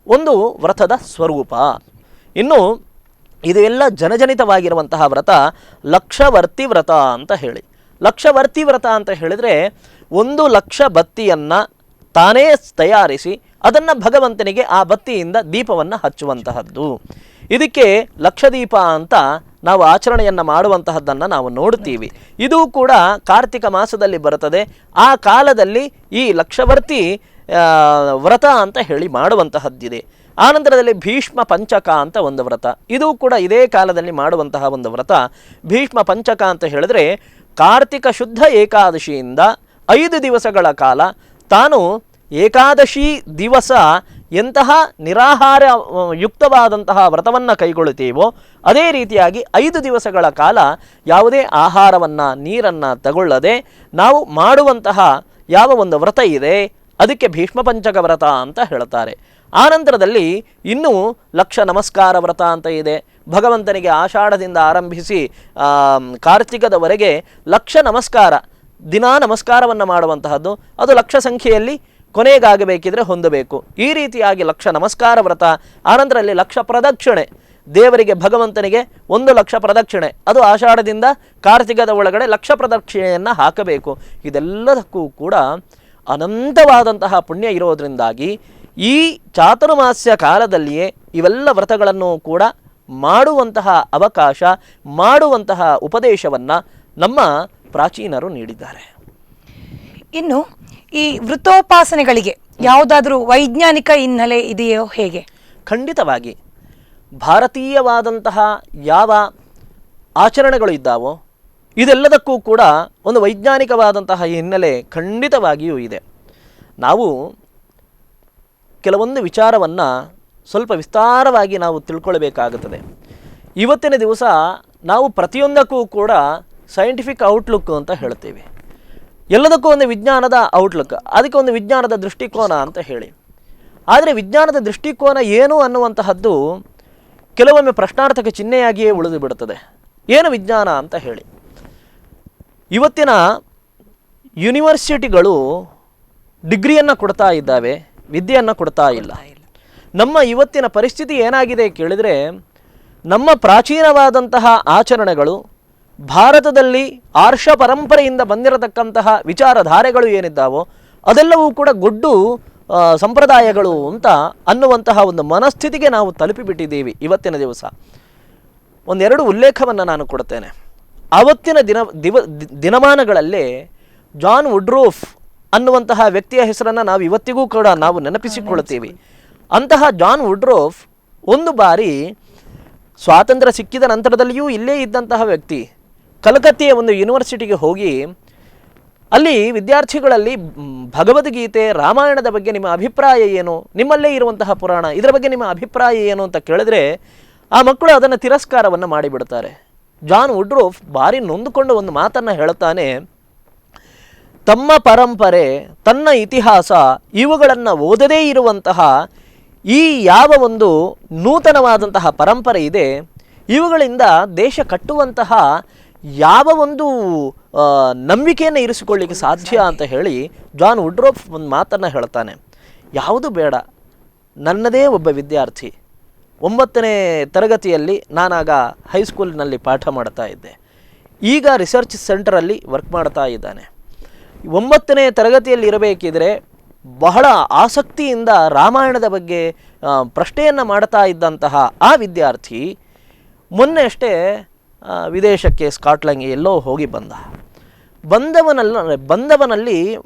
ಒಂದು ವ್ರತದ ಸ್ವರೂಪ. ಇನ್ನು ಇದು ಎಲ್ಲ ಜನಜನಿತವಾಗಿರುವಂತಹ ವ್ರತ ಲಕ್ಷವರ್ತಿ ವ್ರತ ಅಂತ ಹೇಳಿ. ಲಕ್ಷವರ್ತಿ ವ್ರತ ಅಂತ ಹೇಳಿದರೆ 1 ಲಕ್ಷ ಬತ್ತಿಯನ್ನು ತಾನೇ ತಯಾರಿಸಿ ಅದನ್ನು ಭಗವಂತನಿಗೆ ಆ ಬತ್ತಿಯಿಂದ ದೀಪವನ್ನು ಹಚ್ಚುವಂತಹದ್ದು. ಇದಕ್ಕೆ ಲಕ್ಷದೀಪ ಅಂತ ನಾವು ಆಚರಣೆಯನ್ನು ಮಾಡುವಂತಹದ್ದನ್ನು ನಾವು ನೋಡ್ತೀವಿ. ಇದು ಕೂಡ ಕಾರ್ತಿಕ ಮಾಸದಲ್ಲಿ ಬರುತ್ತದೆ. ಆ ಕಾಲದಲ್ಲಿ ಈ ಲಕ್ಷವರ್ತಿ ವ್ರತ ಅಂತ ಹೇಳಿ ಮಾಡುವಂತಹದ್ದಿದೆ. ಆನಂತರದಲ್ಲಿ ಭೀಷ್ಮ ಪಂಚಕ ಅಂತ ಒಂದು ವ್ರತ, ಇದು ಕೂಡ ಇದೇ ಕಾಲದಲ್ಲಿ ಮಾಡುವಂತಹ ಒಂದು ವ್ರತ. ಭೀಷ್ಮ ಪಂಚಕ ಅಂತ ಹೇಳಿದ್ರೆ ಕಾರ್ತಿಕ ಶುದ್ಧ ಏಕಾದಶಿಯಿಂದ 5 ದಿವಸಗಳ ಕಾಲ ತಾನು ಏಕಾದಶಿ ದಿವಸ ಎಂತಹ ನಿರಾಹಾರ ಯುಕ್ತವಾದಂತಹ ವ್ರತವನ್ನು ಕೈಗೊಳ್ಳುತ್ತೀವೋ ಅದೇ ರೀತಿಯಾಗಿ 5 ದಿವಸಗಳ ಕಾಲ ಯಾವುದೇ ಆಹಾರವನ್ನು ನೀರನ್ನು ತಗೊಳ್ಳದೆ ನಾವು ಮಾಡುವಂತಹ ಯಾವ ಒಂದು ವ್ರತ ಇದೆ ಅದಕ್ಕೆ ಭೀಷ್ಮ ಪಂಚಕ ವ್ರತ ಅಂತ ಹೇಳ್ತಾರೆ. ಆನಂತರದಲ್ಲಿ ಇನ್ನೂ ಲಕ್ಷ ನಮಸ್ಕಾರ ವ್ರತ ಅಂತ ಇದೆ. ಭಗವಂತನಿಗೆ ಆಷಾಢದಿಂದ ಆರಂಭಿಸಿ ಕಾರ್ತಿಕದವರೆಗೆ ಲಕ್ಷ ನಮಸ್ಕಾರ, ದಿನಾ ನಮಸ್ಕಾರವನ್ನು ಮಾಡುವಂತಹದ್ದು, ಅದು ಲಕ್ಷ ಸಂಖ್ಯೆಯಲ್ಲಿ ಕೊನೆಗಾಗಬೇಕಿದ್ರೆ ಹೊಂದಬೇಕು. ಈ ರೀತಿಯಾಗಿ ಲಕ್ಷ ನಮಸ್ಕಾರ ವ್ರತ. ಆನಂತರದಲ್ಲಿ ಲಕ್ಷ ಪ್ರದಕ್ಷಿಣೆ, ದೇವರಿಗೆ ಭಗವಂತನಿಗೆ 1 ಲಕ್ಷ ಪ್ರದಕ್ಷಿಣೆ, ಅದು ಆಷಾಢದಿಂದ ಕಾರ್ತಿಕದ ಒಳಗಡೆ ಲಕ್ಷ ಪ್ರದಕ್ಷಿಣೆಯನ್ನು ಹಾಕಬೇಕು. ಇದೆಲ್ಲದಕ್ಕೂ ಕೂಡ ಅನಂತವಾದಂತಹ ಪುಣ್ಯ ಇರೋದರಿಂದಾಗಿ ಈ ಚಾತುರ್ಮಾಸ್ಯ ಕಾಲದಲ್ಲಿಯೇ ಇವೆಲ್ಲ ವ್ರತಗಳನ್ನು ಕೂಡ ಮಾಡುವಂತಹ ಅವಕಾಶ, ಮಾಡುವಂತಹ ಉಪದೇಶವನ್ನು ನಮ್ಮ ಪ್ರಾಚೀನರು ನೀಡಿದ್ದಾರೆ. ಇನ್ನು ಈ ವೃತೋಪಾಸನೆಗಳಿಗೆ ಯಾವುದಾದ್ರೂ ವೈಜ್ಞಾನಿಕ ಹಿನ್ನೆಲೆ ಇದೆಯೋ ಹೇಗೆ? ಖಂಡಿತವಾಗಿ ಭಾರತೀಯವಾದಂತಹ ಯಾವ ಆಚರಣೆಗಳು ಇದ್ದಾವೋ ಇದೆಲ್ಲದಕ್ಕೂ ಕೂಡ ಒಂದು ವೈಜ್ಞಾನಿಕವಾದಂತಹ ಹಿನ್ನೆಲೆ ಖಂಡಿತವಾಗಿಯೂ ಇದೆ. ನಾವು ಕೆಲವೊಂದು ವಿಚಾರವನ್ನು ಸ್ವಲ್ಪ ವಿಸ್ತಾರವಾಗಿ ನಾವು ತಿಳ್ಕೊಳ್ಬೇಕಾಗುತ್ತದೆ. ಇವತ್ತಿನ ದಿವಸ ನಾವು ಪ್ರತಿಯೊಂದಕ್ಕೂ ಕೂಡ ಸೈಂಟಿಫಿಕ್ ಔಟ್ಲುಕ್ ಅಂತ ಹೇಳ್ತೀವಿ. ಎಲ್ಲದಕ್ಕೂ ಒಂದು ವಿಜ್ಞಾನದ ಔಟ್ಲುಕ್, ಅದಕ್ಕೆ ಒಂದು ವಿಜ್ಞಾನದ ದೃಷ್ಟಿಕೋನ ಅಂತ ಹೇಳಿ. ಆದರೆ ವಿಜ್ಞಾನದ ದೃಷ್ಟಿಕೋನ ಏನು ಅನ್ನುವಂತಹದ್ದು ಕೆಲವೊಮ್ಮೆ ಪ್ರಶ್ನಾರ್ಥಕ ಚಿಹ್ನೆಯಾಗಿಯೇ ಉಳಿದು ಬಿಡುತ್ತದೆ. ಏನು ವಿಜ್ಞಾನ ಅಂತ ಹೇಳಿ. ಇವತ್ತಿನ ಯೂನಿವರ್ಸಿಟಿಗಳು ಡಿಗ್ರಿಯನ್ನು ಕೊಡ್ತಾ ಇದ್ದಾವೆ, ವಿದ್ಯೆಯನ್ನು ಕೊಡ್ತಾ ಇಲ್ಲ. ನಮ್ಮ ಇವತ್ತಿನ ಪರಿಸ್ಥಿತಿ ಏನಾಗಿದೆ ಕೇಳಿದರೆ, ನಮ್ಮ ಪ್ರಾಚೀನವಾದಂತಹ ಆಚರಣೆಗಳು, ಭಾರತದಲ್ಲಿ ಆರ್ಷ ಪರಂಪರೆಯಿಂದ ಬಂದಿರತಕ್ಕಂತಹ ವಿಚಾರಧಾರೆಗಳು ಏನಿದ್ದಾವೋ ಅದೆಲ್ಲವೂ ಕೂಡ ಗೊಡ್ಡು ಸಂಪ್ರದಾಯಗಳು ಅಂತ ಅನ್ನುವಂತಹ ಒಂದು ಮನಸ್ಥಿತಿಗೆ ನಾವು ತಲುಪಿಬಿಟ್ಟಿದ್ದೀವಿ ಇವತ್ತಿನ ದಿವಸ. ಒಂದೆರಡು ಉಲ್ಲೇಖವನ್ನು ನಾನು ಕೊಡ್ತೇನೆ. ಆವತ್ತಿನ ದಿನಮಾನಗಳಲ್ಲಿ ಜಾನ್ ವುಡ್ರೂಫ್ ಅನ್ನುವಂತಹ ವ್ಯಕ್ತಿಯ ಹೆಸರನ್ನು ನಾವು ಇವತ್ತಿಗೂ ಕೂಡ ನಾವು ನೆನಪಿಸಿಕೊಳ್ಳುತ್ತೀವಿ. ಅಂತಹ ಜಾನ್ ವುಡ್ರೂಫ್ ಒಂದು ಬಾರಿ ಸ್ವಾತಂತ್ರ್ಯ ಸಿಕ್ಕಿದ ನಂತರದಲ್ಲಿಯೂ ಇಲ್ಲೇ ಇದ್ದಂತಹ ವ್ಯಕ್ತಿ ಕಲ್ಕತ್ತೆಯ ಒಂದು ಯೂನಿವರ್ಸಿಟಿಗೆ ಹೋಗಿ ಅಲ್ಲಿ ವಿದ್ಯಾರ್ಥಿಗಳಲ್ಲಿ ಭಗವದ್ಗೀತೆ, ರಾಮಾಯಣದ ಬಗ್ಗೆ ನಿಮ್ಮ ಅಭಿಪ್ರಾಯ ಏನು, ನಿಮ್ಮಲ್ಲೇ ಇರುವಂತಹ ಪುರಾಣ ಇದರ ಬಗ್ಗೆ ನಿಮ್ಮ ಅಭಿಪ್ರಾಯ ಏನು ಅಂತ ಕೇಳಿದ್ರೆ ಆ ಮಕ್ಕಳು ಅದನ್ನು ತಿರಸ್ಕಾರವನ್ನು ಮಾಡಿಬಿಡ್ತಾರೆ. ಜಾನ್ ವುಡ್ರೂಫ್ ಭಾರಿ ನೊಂದುಕೊಂಡು ಒಂದು ಮಾತನ್ನು ಹೇಳುತ್ತಾನೆ, ತಮ್ಮ ಪರಂಪರೆ, ತನ್ನ ಇತಿಹಾಸ ಇವುಗಳನ್ನು ಓದದೇ ಇರುವಂತಹ ಈ ಯಾವ ಒಂದು ನೂತನವಾದಂತಹ ಪರಂಪರೆ ಇದೆ ಇವುಗಳಿಂದ ದೇಶ ಕಟ್ಟುವಂತಹ ಯಾವ ಒಂದು ನಂಬಿಕೆಯನ್ನು ಇರಿಸಿಕೊಳ್ಳಿಕ್ಕೆ ಸಾಧ್ಯ ಅಂತ ಹೇಳಿ ಜಾನ್ ವುಡ್ರೂಫ್ ಒಂದು ಮಾತನ್ನು ಹೇಳ್ತಾನೆ. ಯಾವುದು ಬೇಡ, ನನ್ನದೇ ಒಬ್ಬ ವಿದ್ಯಾರ್ಥಿ 9ನೇ ತರಗತಿಯಲ್ಲಿ ನಾನಾಗ ಹೈಸ್ಕೂಲಿನಲ್ಲಿ ಪಾಠ ಮಾಡ್ತಾ ಇದ್ದೆ, ಈಗ ರಿಸರ್ಚ್ ಸೆಂಟರಲ್ಲಿ ವರ್ಕ್ ಮಾಡ್ತಾ ಇದ್ದಾನೆ. 9ನೇ ತರಗತಿಯಲ್ಲಿ ಇರಬೇಕಿದ್ರೆ ಬಹಳ ಆಸಕ್ತಿಯಿಂದ ರಾಮಾಯಣದ ಬಗ್ಗೆ ಪ್ರಶ್ನೆಯನ್ನು ಮಾಡ್ತಾ ಇದ್ದಂತಹ ಆ ವಿದ್ಯಾರ್ಥಿ ಮೊನ್ನೆ ಅಷ್ಟೇ ವಿದೇಶಕ್ಕೆ ಸ್ಕಾಟ್ಲೆಂಡ್ಗೆ ಎಲ್ಲೋ ಹೋಗಿ ಬಂದವನಲ್ಲಿ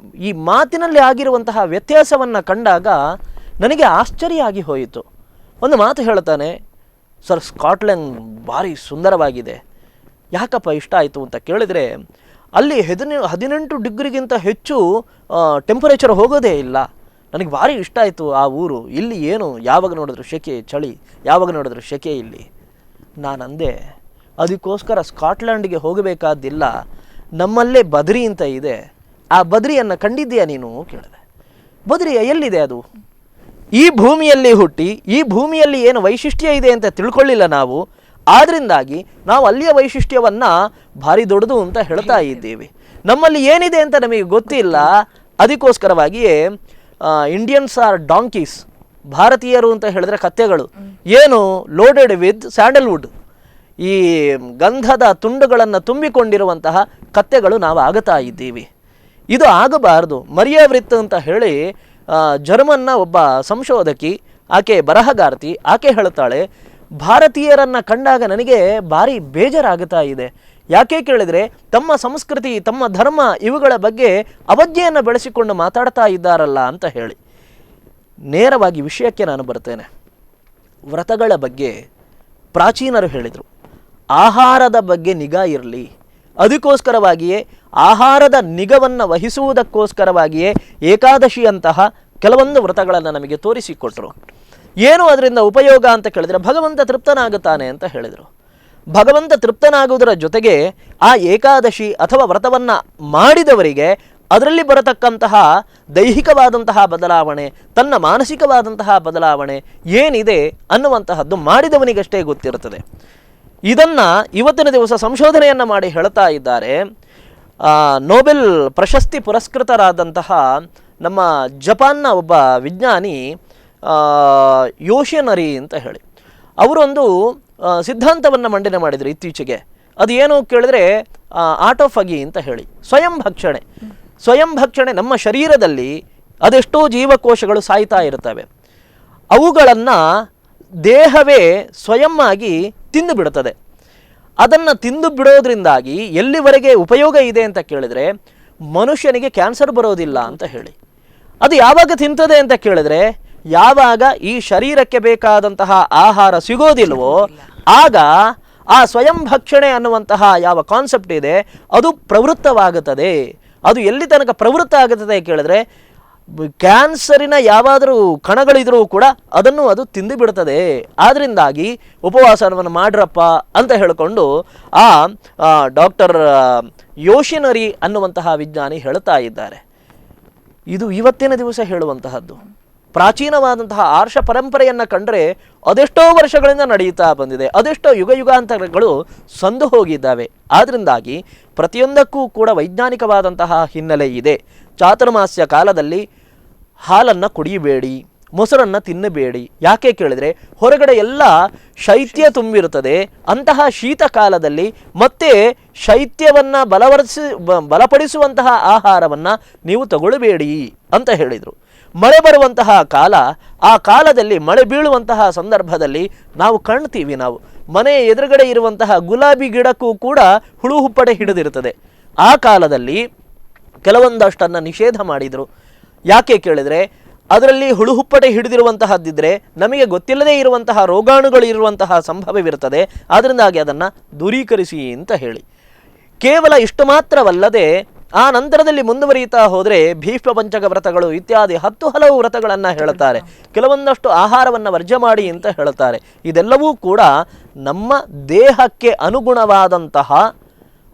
ಈ ಮಾತಿನಲ್ಲಿ ಆಗಿರುವಂತಹ ವ್ಯತ್ಯಾಸವನ್ನು ಕಂಡಾಗ ನನಗೆ ಆಶ್ಚರ್ಯ ಆಗಿ ಹೋಯಿತು. ಒಂದು ಮಾತು ಹೇಳ್ತಾನೆ, ಸರ್ ಸ್ಕಾಟ್ಲೆಂಡ್ ಭಾರಿ ಸುಂದರವಾಗಿದೆ, ಯಾಕಪ್ಪ ಇಷ್ಟ ಆಯಿತು ಅಂತ ಕೇಳಿದರೆ ಅಲ್ಲಿ 18 ಡಿಗ್ರಿಗಿಂತ ಹೆಚ್ಚು ಟೆಂಪರೇಚರ್ ಹೋಗೋದೇ ಇಲ್ಲ, ನನಗೆ ಭಾರಿ ಇಷ್ಟ ಆಯಿತು ಆ ಊರು. ಇಲ್ಲಿ ಏನು ಯಾವಾಗ ನೋಡಿದ್ರು ಸೆಕೆ, ಚಳಿ, ಯಾವಾಗ ನೋಡಿದ್ರು ಸೆಕೆ ಇಲ್ಲಿ. ನಾನು ಅಂದೆ, ಅದಕ್ಕೋಸ್ಕರ ಸ್ಕಾಟ್ಲ್ಯಾಂಡ್ಗೆ ಹೋಗಬೇಕಾದ್ದಿಲ್ಲ, ನಮ್ಮಲ್ಲೇ ಬದ್ರಿ ಅಂತ ಇದೆ, ಆ ಬದ್ರಿಯನ್ನು ಕಂಡಿದ್ದೀಯಾ ನೀನು ಕೇಳಿದೆ. ಬದ್ರಿಯ ಎಲ್ಲಿದೆ ಅದು? ಈ ಭೂಮಿಯಲ್ಲಿ ಹುಟ್ಟಿ ಈ ಭೂಮಿಯಲ್ಲಿ ಏನು ವೈಶಿಷ್ಟ್ಯ ಇದೆ ಅಂತ ತಿಳ್ಕೊಳ್ಳಿಲ್ಲ ನಾವು, ಆದ್ರಿಂದಾಗಿ ನಾವು ಅಲ್ಲಿಯ ವೈಶಿಷ್ಟ್ಯವನ್ನು ಭಾರಿ ದೊಡ್ಡದು ಅಂತ ಹೇಳ್ತಾ ಇದ್ದೀವಿ. ನಮ್ಮಲ್ಲಿ ಏನಿದೆ ಅಂತ ನಮಗೆ ಗೊತ್ತಿಲ್ಲ. ಅದಕ್ಕೋಸ್ಕರವಾಗಿಯೇ ಇಂಡಿಯನ್ಸ್ ಆರ್ ಡಾಂಕೀಸ್, ಭಾರತೀಯರು ಅಂತ ಹೇಳಿದ್ರೆ ಕತ್ತೆಗಳು, ಏನು ಲೋಡೆಡ್ ವಿತ್ ಸ್ಯಾಂಡಲ್ವುಡ್, ಈ ಗಂಧದ ತುಂಡುಗಳನ್ನು ತುಂಬಿಕೊಂಡಿರುವಂತಹ ಕತ್ತೆಗಳು ನಾವು ಆಗುತ್ತಾ ಇದ್ದೀವಿ. ಇದು ಆಗಬಾರ್ದು. ಮರಿಯಾ ವ್ರಿತ್ ಅಂತ ಹೇಳಿ ಜರ್ಮನ್ನ ಒಬ್ಬ ಸಂಶೋಧಕಿ, ಆಕೆ ಬರಹಗಾರ್ತಿ, ಆಕೆ ಹೇಳ್ತಾಳೆ, ಭಾರತೀಯರನ್ನು ಕಂಡಾಗ ನನಗೆ ಭಾರಿ ಬೇಜಾರಾಗುತ್ತಾ ಇದೆ. ಯಾಕೆ ಕೇಳಿದರೆ ತಮ್ಮ ಸಂಸ್ಕೃತಿ, ತಮ್ಮ ಧರ್ಮ ಇವುಗಳ ಬಗ್ಗೆ ಅವಜ್ಞೆಯನ್ನು ಬೆಳೆಸಿಕೊಂಡು ಮಾತಾಡ್ತಾ ಇದ್ದಾರಲ್ಲ ಅಂತ ಹೇಳಿ. ನೇರವಾಗಿ ವಿಷಯಕ್ಕೆ ನಾನು ಬರ್ತೇನೆ. ವ್ರತಗಳ ಬಗ್ಗೆ ಪ್ರಾಚೀನರು ಹೇಳಿದರು. ಆಹಾರದ ಬಗ್ಗೆ ನಿಗಾ ಇರಲಿ, ಅದಕ್ಕೋಸ್ಕರವಾಗಿಯೇ ಆಹಾರದ ನಿಗವನ್ನು ವಹಿಸುವುದಕ್ಕೋಸ್ಕರವಾಗಿಯೇ ಏಕಾದಶಿಯಂತಹ ಕೆಲವೊಂದು ವ್ರತಗಳನ್ನು ನಮಗೆ ತೋರಿಸಿಕೊಟ್ರು. ಏನು ಅದರಿಂದ ಉಪಯೋಗ ಅಂತ ಕೇಳಿದರೆ ಭಗವಂತ ತೃಪ್ತನಾಗುತ್ತಾನೆ ಅಂತ ಹೇಳಿದರು. ಭಗವಂತ ತೃಪ್ತನಾಗುವುದರ ಜೊತೆಗೆ ಆ ಏಕಾದಶಿ ಅಥವಾ ವ್ರತವನ್ನು ಮಾಡಿದವರಿಗೆ ಅದರಲ್ಲಿ ಬರತಕ್ಕಂತಹ ದೈಹಿಕವಾದಂತಹ ಬದಲಾವಣೆ, ತನ್ನ ಮಾನಸಿಕವಾದಂತಹ ಬದಲಾವಣೆ ಏನಿದೆ ಅನ್ನುವಂತಹದ್ದು ಮಾಡಿದವನಿಗಷ್ಟೇ ಗೊತ್ತಿರುತ್ತದೆ. ಇದನ್ನು ಇವತ್ತಿನ ದಿವಸ ಸಂಶೋಧನೆಯನ್ನು ಮಾಡಿ ಹೇಳ್ತಾ ಇದ್ದಾರೆ. ನೊಬೆಲ್ ಪ್ರಶಸ್ತಿ ಪುರಸ್ಕೃತರಾದಂತಹ ನಮ್ಮ ಜಪಾನ್ನ ಒಬ್ಬ ವಿಜ್ಞಾನಿ ಯೋಶಿನರಿ ಅಂತ ಹೇಳಿ ಅವರೊಂದು ಸಿದ್ಧಾಂತವನ್ನು ಮಂಡನೆ ಮಾಡಿದರು ಇತ್ತೀಚೆಗೆ. ಅದು ಏನು ಕೇಳಿದ್ರೆ ಆಟೋಫಗಿ ಅಂತ ಹೇಳಿ ಸ್ವಯಂ ಭಕ್ಷಣೆ ನಮ್ಮ ಶರೀರದಲ್ಲಿ ಅದೆಷ್ಟೋ ಜೀವಕೋಶಗಳು ಸಾಯ್ತಾ ಇರ್ತವೆ. ಅವುಗಳನ್ನು ದೇಹವೇ ಸ್ವಯಂ ಆಗಿ ತಿಂದು ಬಿಡುತ್ತದೆ. ಅದನ್ನು ತಿಂದು ಬಿಡೋದ್ರಿಂದಾಗಿ ಎಲ್ಲಿವರೆಗೆ ಉಪಯೋಗ ಇದೆ ಅಂತ ಕೇಳಿದರೆ ಮನುಷ್ಯನಿಗೆ ಕ್ಯಾನ್ಸರ್ ಬರೋದಿಲ್ಲ ಅಂತ ಹೇಳಿ. ಅದು ಯಾವಾಗ ತಿಂತದೆ ಅಂತ ಕೇಳಿದ್ರೆ ಯಾವಾಗ ಈ ಶರೀರಕ್ಕೆ ಬೇಕಾದಂತಹ ಆಹಾರ ಸಿಗೋದಿಲ್ವೋ ಆಗ ಆ ಸ್ವಯಂ ಭಕ್ಷಣೆ ಅನ್ನುವಂತಹ ಯಾವ ಕಾನ್ಸೆಪ್ಟ್ ಇದೆ ಅದು ಪ್ರವೃತ್ತವಾಗುತ್ತದೆ. ಅದು ಎಲ್ಲಿ ತನಕ ಪ್ರವೃತ್ತ ಆಗುತ್ತದೆ ಕೇಳಿದ್ರೆ ಕ್ಯಾನ್ಸರಿನ ಯಾವಾದರೂ ಕಣಗಳಿದ್ರೂ ಕೂಡ ಅದನ್ನು ಅದು ತಿಂದು ಬಿಡುತ್ತದೆ. ಆದ್ದರಿಂದಾಗಿ ಉಪವಾಸವನ್ನು ಮಾಡ್ರಪ್ಪ ಅಂತ ಹೇಳಿಕೊಂಡು ಆ ಡಾಕ್ಟರ್ ಯೋಶಿನರಿ ಅನ್ನುವಂತಹ ವಿಜ್ಞಾನಿ ಹೇಳ್ತಾ ಇದ್ದಾರೆ. ಇದು ಇವತ್ತಿನ ದಿವಸ ಹೇಳುವಂತಹದ್ದು. ಪ್ರಾಚೀನವಾದಂತಹ ಆರ್ಷ ಪರಂಪರೆಯನ್ನು ಕಂಡರೆ ಅದೆಷ್ಟೋ ವರ್ಷಗಳಿಂದ ನಡೆಯುತ್ತಾ ಬಂದಿದೆ, ಅದೆಷ್ಟೋ ಯುಗಾಂತರಗಳು ಸಂದು ಹೋಗಿದ್ದಾವೆ. ಆದ್ದರಿಂದಾಗಿ ಪ್ರತಿಯೊಂದಕ್ಕೂ ಕೂಡ ವೈಜ್ಞಾನಿಕವಾದಂತಹ ಹಿನ್ನೆಲೆ ಇದೆ. ಚಾತುರ್ಮಾಸ್ಯ ಕಾಲದಲ್ಲಿ ಹಾಲನ್ನು ಕುಡಿಯಬೇಡಿ, ಮೊಸರನ್ನು ತಿನ್ನಬೇಡಿ. ಯಾಕೆ ಕೇಳಿದರೆ ಹೊರಗಡೆ ಎಲ್ಲ ಶೈತ್ಯ ತುಂಬಿರುತ್ತದೆ. ಅಂತಹ ಶೀತ ಕಾಲದಲ್ಲಿ ಮತ್ತೆ ಶೈತ್ಯವನ್ನು ಬಲಪಡಿಸುವಂತಹ ಆಹಾರವನ್ನು ನೀವು ತಗೊಳ್ಳಬೇಡಿ ಅಂತ ಹೇಳಿದರು. ಮಳೆ ಬರುವಂತಹ ಕಾಲ, ಆ ಕಾಲದಲ್ಲಿ ಮಳೆ ಬೀಳುವಂತಹ ಸಂದರ್ಭದಲ್ಲಿ ನಾವು ಕಾಣ್ತೀವಿ, ನಾವು ಮನೆ ಎದುರುಗಡೆ ಇರುವಂತಹ ಗುಲಾಬಿ ಗಿಡಕ್ಕೂ ಕೂಡ ಹುಳು ಹುಪ್ಪಡೆ ಹಿಡಿದಿರುತ್ತದೆ. ಆ ಕಾಲದಲ್ಲಿ ಕೆಲವೊಂದಷ್ಟನ್ನು ನಿಷೇಧ ಮಾಡಿದರು. ಯಾಕೆ ಕೇಳಿದರೆ ಅದರಲ್ಲಿ ಹುಳು ಹುಪ್ಪಟೆ ಹಿಡಿದಿರುವಂತಹದ್ದಿದ್ರೆ ನಮಗೆ ಗೊತ್ತಿಲ್ಲದೇ ಇರುವಂತಹ ರೋಗಾಣುಗಳು ಇರುವಂತಹ ಸಂಭವವಿರುತ್ತದೆ. ಆದ್ದರಿಂದಾಗಿ ಅದನ್ನು ದೂರೀಕರಿಸಿ ಅಂತ ಹೇಳಿ. ಕೇವಲ ಇಷ್ಟು ಮಾತ್ರವಲ್ಲದೆ ಆ ನಂತರದಲ್ಲಿ ಮುಂದುವರಿಯುತ್ತಾ ಹೋದರೆ ಭೀಷ್ಮ ಪಂಚಕ ವ್ರತಗಳು ಇತ್ಯಾದಿ 10 ಹಲವು ವ್ರತಗಳನ್ನು ಹೇಳುತ್ತಾರೆ. ಕೆಲವೊಂದಷ್ಟು ಆಹಾರವನ್ನು ವರ್ಜ್ಯ ಮಾಡಿ ಅಂತ ಹೇಳುತ್ತಾರೆ. ಇದೆಲ್ಲವೂ ಕೂಡ ನಮ್ಮ ದೇಹಕ್ಕೆ ಅನುಗುಣವಾದಂತಹ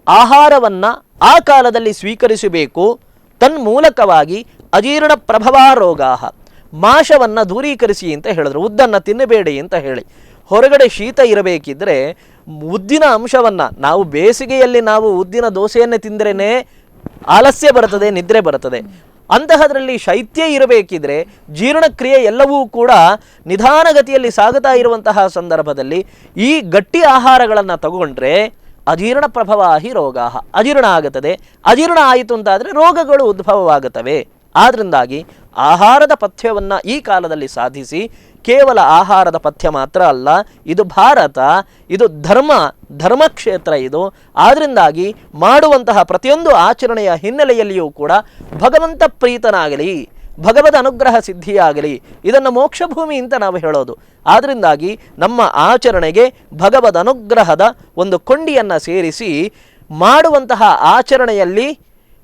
ಆಹಾರವನ್ನು ಆ ಕಾಲದಲ್ಲಿ ಸ್ವೀಕರಿಸಬೇಕು. ತನ್ಮೂಲಕವಾಗಿ ಅಜೀರ್ಣ ಪ್ರಭವಾ ರೋಗ ಮಾಶವನ್ನು ದೂರೀಕರಿಸಿ ಅಂತ ಹೇಳಿದ್ರು. ಉದ್ದನ್ನು ತಿನ್ನಬೇಡಿ ಅಂತ ಹೇಳಿ. ಹೊರಗಡೆ ಶೀತ ಇರಬೇಕಿದ್ರೆ ಉದ್ದಿನ ಅಂಶವನ್ನು, ನಾವು ಬೇಸಿಗೆಯಲ್ಲಿ ನಾವು ಉದ್ದಿನ ದೋಸೆಯನ್ನೇ ತಿಂದ್ರೇ ಆಲಸ್ಯ ಬರ್ತದೆ, ನಿದ್ರೆ ಬರ್ತದೆ. ಅಂತಹದ್ರಲ್ಲಿ ಶೈತ್ಯ ಇರಬೇಕಿದ್ರೆ ಜೀರ್ಣಕ್ರಿಯೆ ಎಲ್ಲವೂ ಕೂಡ ನಿಧಾನಗತಿಯಲ್ಲಿ ಸಾಗುತ್ತಾ ಇರುವಂತಹ ಸಂದರ್ಭದಲ್ಲಿ ಈ ಗಟ್ಟಿ ಆಹಾರಗಳನ್ನು ತಗೊಂಡ್ರೆ ಅಜೀರ್ಣ ಪ್ರಭವಾಹಿ ರೋಗ, ಅಜೀರ್ಣ ಆಗುತ್ತದೆ. ಅಜೀರ್ಣ ಆಯಿತು ಅಂತಾದರೆ ರೋಗಗಳು ಉದ್ಭವವಾಗುತ್ತವೆ. ಆದ್ದರಿಂದಾಗಿ ಆಹಾರದ ಪಥ್ಯವನ್ನು ಈ ಕಾಲದಲ್ಲಿ ಸಾಧಿಸಿ, ಕೇವಲ ಆಹಾರದ ಪಥ್ಯ ಮಾತ್ರ ಅಲ್ಲ, ಇದು ಭಾರತ, ಇದು ಧರ್ಮಕ್ಷೇತ್ರ ಇದು. ಆದ್ದರಿಂದಾಗಿ ಮಾಡುವಂತಹ ಪ್ರತಿಯೊಂದು ಆಚರಣೆಯ ಹಿನ್ನೆಲೆಯಲ್ಲಿಯೂ ಕೂಡ ಭಗವಂತ ಪ್ರೀತನಾಗಲಿ, ಭಗವದ್ ಅನುಗ್ರಹ ಸಿದ್ಧಿಯಾಗಲಿ, ಇದನ್ನು ಮೋಕ್ಷಭೂಮಿ ಅಂತ ನಾವು ಹೇಳೋದು. ಆದ್ದರಿಂದಾಗಿ ನಮ್ಮ ಆಚರಣೆಗೆ ಭಗವದ್ ಅನುಗ್ರಹದ ಒಂದು ಕೊಂಡಿಯನ್ನು ಸೇರಿಸಿ ಮಾಡುವಂತಹ ಆಚರಣೆಯಲ್ಲಿ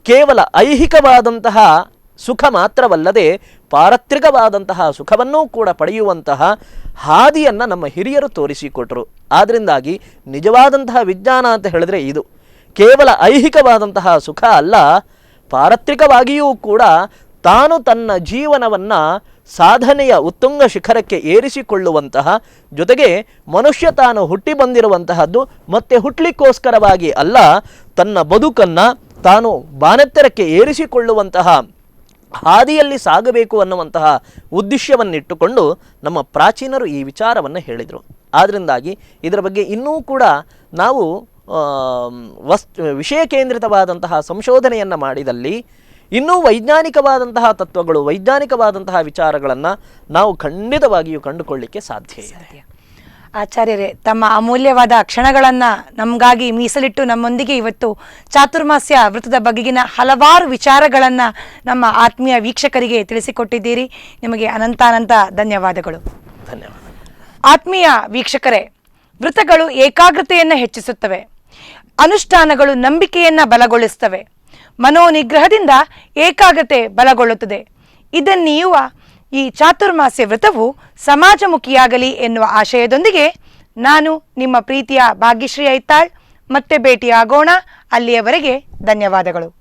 ಕೇವಲ ಐಹಿಕವಾದಂತಹ ಸುಖ ಮಾತ್ರವಲ್ಲದೆ ಪಾರತ್ರಿಕವಾದಂತಹ ಸುಖವನ್ನೂ ಕೂಡ ಪಡೆಯುವಂತಹ ಹಾದಿಯನ್ನು ನಮ್ಮ ಹಿರಿಯರು ತೋರಿಸಿಕೊಟ್ರು. ಆದ್ದರಿಂದಾಗಿ ನಿಜವಾದಂತಹ ವಿಜ್ಞಾನ ಅಂತ ಹೇಳಿದ್ರೆ ಇದು ಕೇವಲ ಐಹಿಕವಾದಂತಹ ಸುಖ ಅಲ್ಲ, ಪಾರತ್ರಿಕವಾಗಿಯೂ ಕೂಡ ತಾನು ತನ್ನ ಜೀವನವನ್ನು ಸಾಧನೆಯ ಉತ್ತುಂಗ ಶಿಖರಕ್ಕೆ ಏರಿಸಿಕೊಳ್ಳುವಂತಹ, ಜೊತೆಗೆ ಮನುಷ್ಯ ತಾನು ಹುಟ್ಟಿ ಬಂದಿರುವಂತಹದ್ದು ಮತ್ತೆ ಹುಟ್ಟಲಿಕ್ಕೋಸ್ಕರವಾಗಿ ಅಲ್ಲ, ತನ್ನ ಬದುಕನ್ನು ತಾನು ಬಾನೆತ್ತರಕ್ಕೆ ಏರಿಸಿಕೊಳ್ಳುವಂತಹ ಹಾದಿಯಲ್ಲಿ ಸಾಗಬೇಕು ಅನ್ನುವಂತಹ ಉದ್ದೇಶವನ್ನಿಟ್ಟುಕೊಂಡು ನಮ್ಮ ಪ್ರಾಚೀನರು ಈ ವಿಚಾರವನ್ನು ಹೇಳಿದರು. ಆದ್ದರಿಂದಾಗಿ ಇದರ ಬಗ್ಗೆ ಇನ್ನೂ ಕೂಡ ನಾವು ವಿಷಯ ಕೇಂದ್ರಿತವಾದಂತಹ ಸಂಶೋಧನೆಯನ್ನು ಮಾಡಿದಲ್ಲಿ ಇನ್ನೂ ವೈಜ್ಞಾನಿಕವಾದಂತಹ ತತ್ವಗಳು, ವೈಜ್ಞಾನಿಕವಾದಂತಹ ವಿಚಾರಗಳನ್ನು ನಾವು ಖಂಡಿತವಾಗಿಯೂ ಕಂಡುಕೊಳ್ಳಿಕ್ಕೆ ಸಾಧ್ಯ ಇದೆ. ಆಚಾರ್ಯರೇ, ತಮ್ಮ ಅಮೂಲ್ಯವಾದ ಕ್ಷಣಗಳನ್ನು ನಮಗಾಗಿ ಮೀಸಲಿಟ್ಟು ನಮ್ಮೊಂದಿಗೆ ಇವತ್ತು ಚಾತುರ್ಮಾಸ್ಯ ವೃತ್ತದ ಬಗೆಗಿನ ಹಲವಾರು ವಿಚಾರಗಳನ್ನು ನಮ್ಮ ಆತ್ಮೀಯ ವೀಕ್ಷಕರಿಗೆ ತಿಳಿಸಿಕೊಟ್ಟಿದ್ದೀರಿ. ನಿಮಗೆ ಅನಂತಾನಂತ ಧನ್ಯವಾದಗಳು. ಧನ್ಯವಾದ. ಆತ್ಮೀಯ ವೀಕ್ಷಕರೇ, ವ್ರತಗಳು ಏಕಾಗ್ರತೆಯನ್ನು ಹೆಚ್ಚಿಸುತ್ತವೆ. ಅನುಷ್ಠಾನಗಳು ನಂಬಿಕೆಯನ್ನು ಬಲಗೊಳಿಸುತ್ತವೆ. ಮನೋನಿಗ್ರಹದಿಂದ ಏಕಾಗ್ರತೆ ಬಲಗೊಳ್ಳುತ್ತದೆ. ಇದನ್ನೀಯುವ ಈ ಚಾತುರ್ಮಾಸ್ಯ ವ್ರತವು ಸಮಾಜಮುಖಿಯಾಗಲಿ ಎನ್ನುವ ಆಶಯದೊಂದಿಗೆ ನಾನು ನಿಮ್ಮ ಪ್ರೀತಿಯ ಭಾಗ್ಯಶ್ರೀ ಐತಾಳ್. ಮತ್ತೆ ಭೇಟಿಯಾಗೋಣ. ಅಲ್ಲಿಯವರೆಗೆ ಧನ್ಯವಾದಗಳು.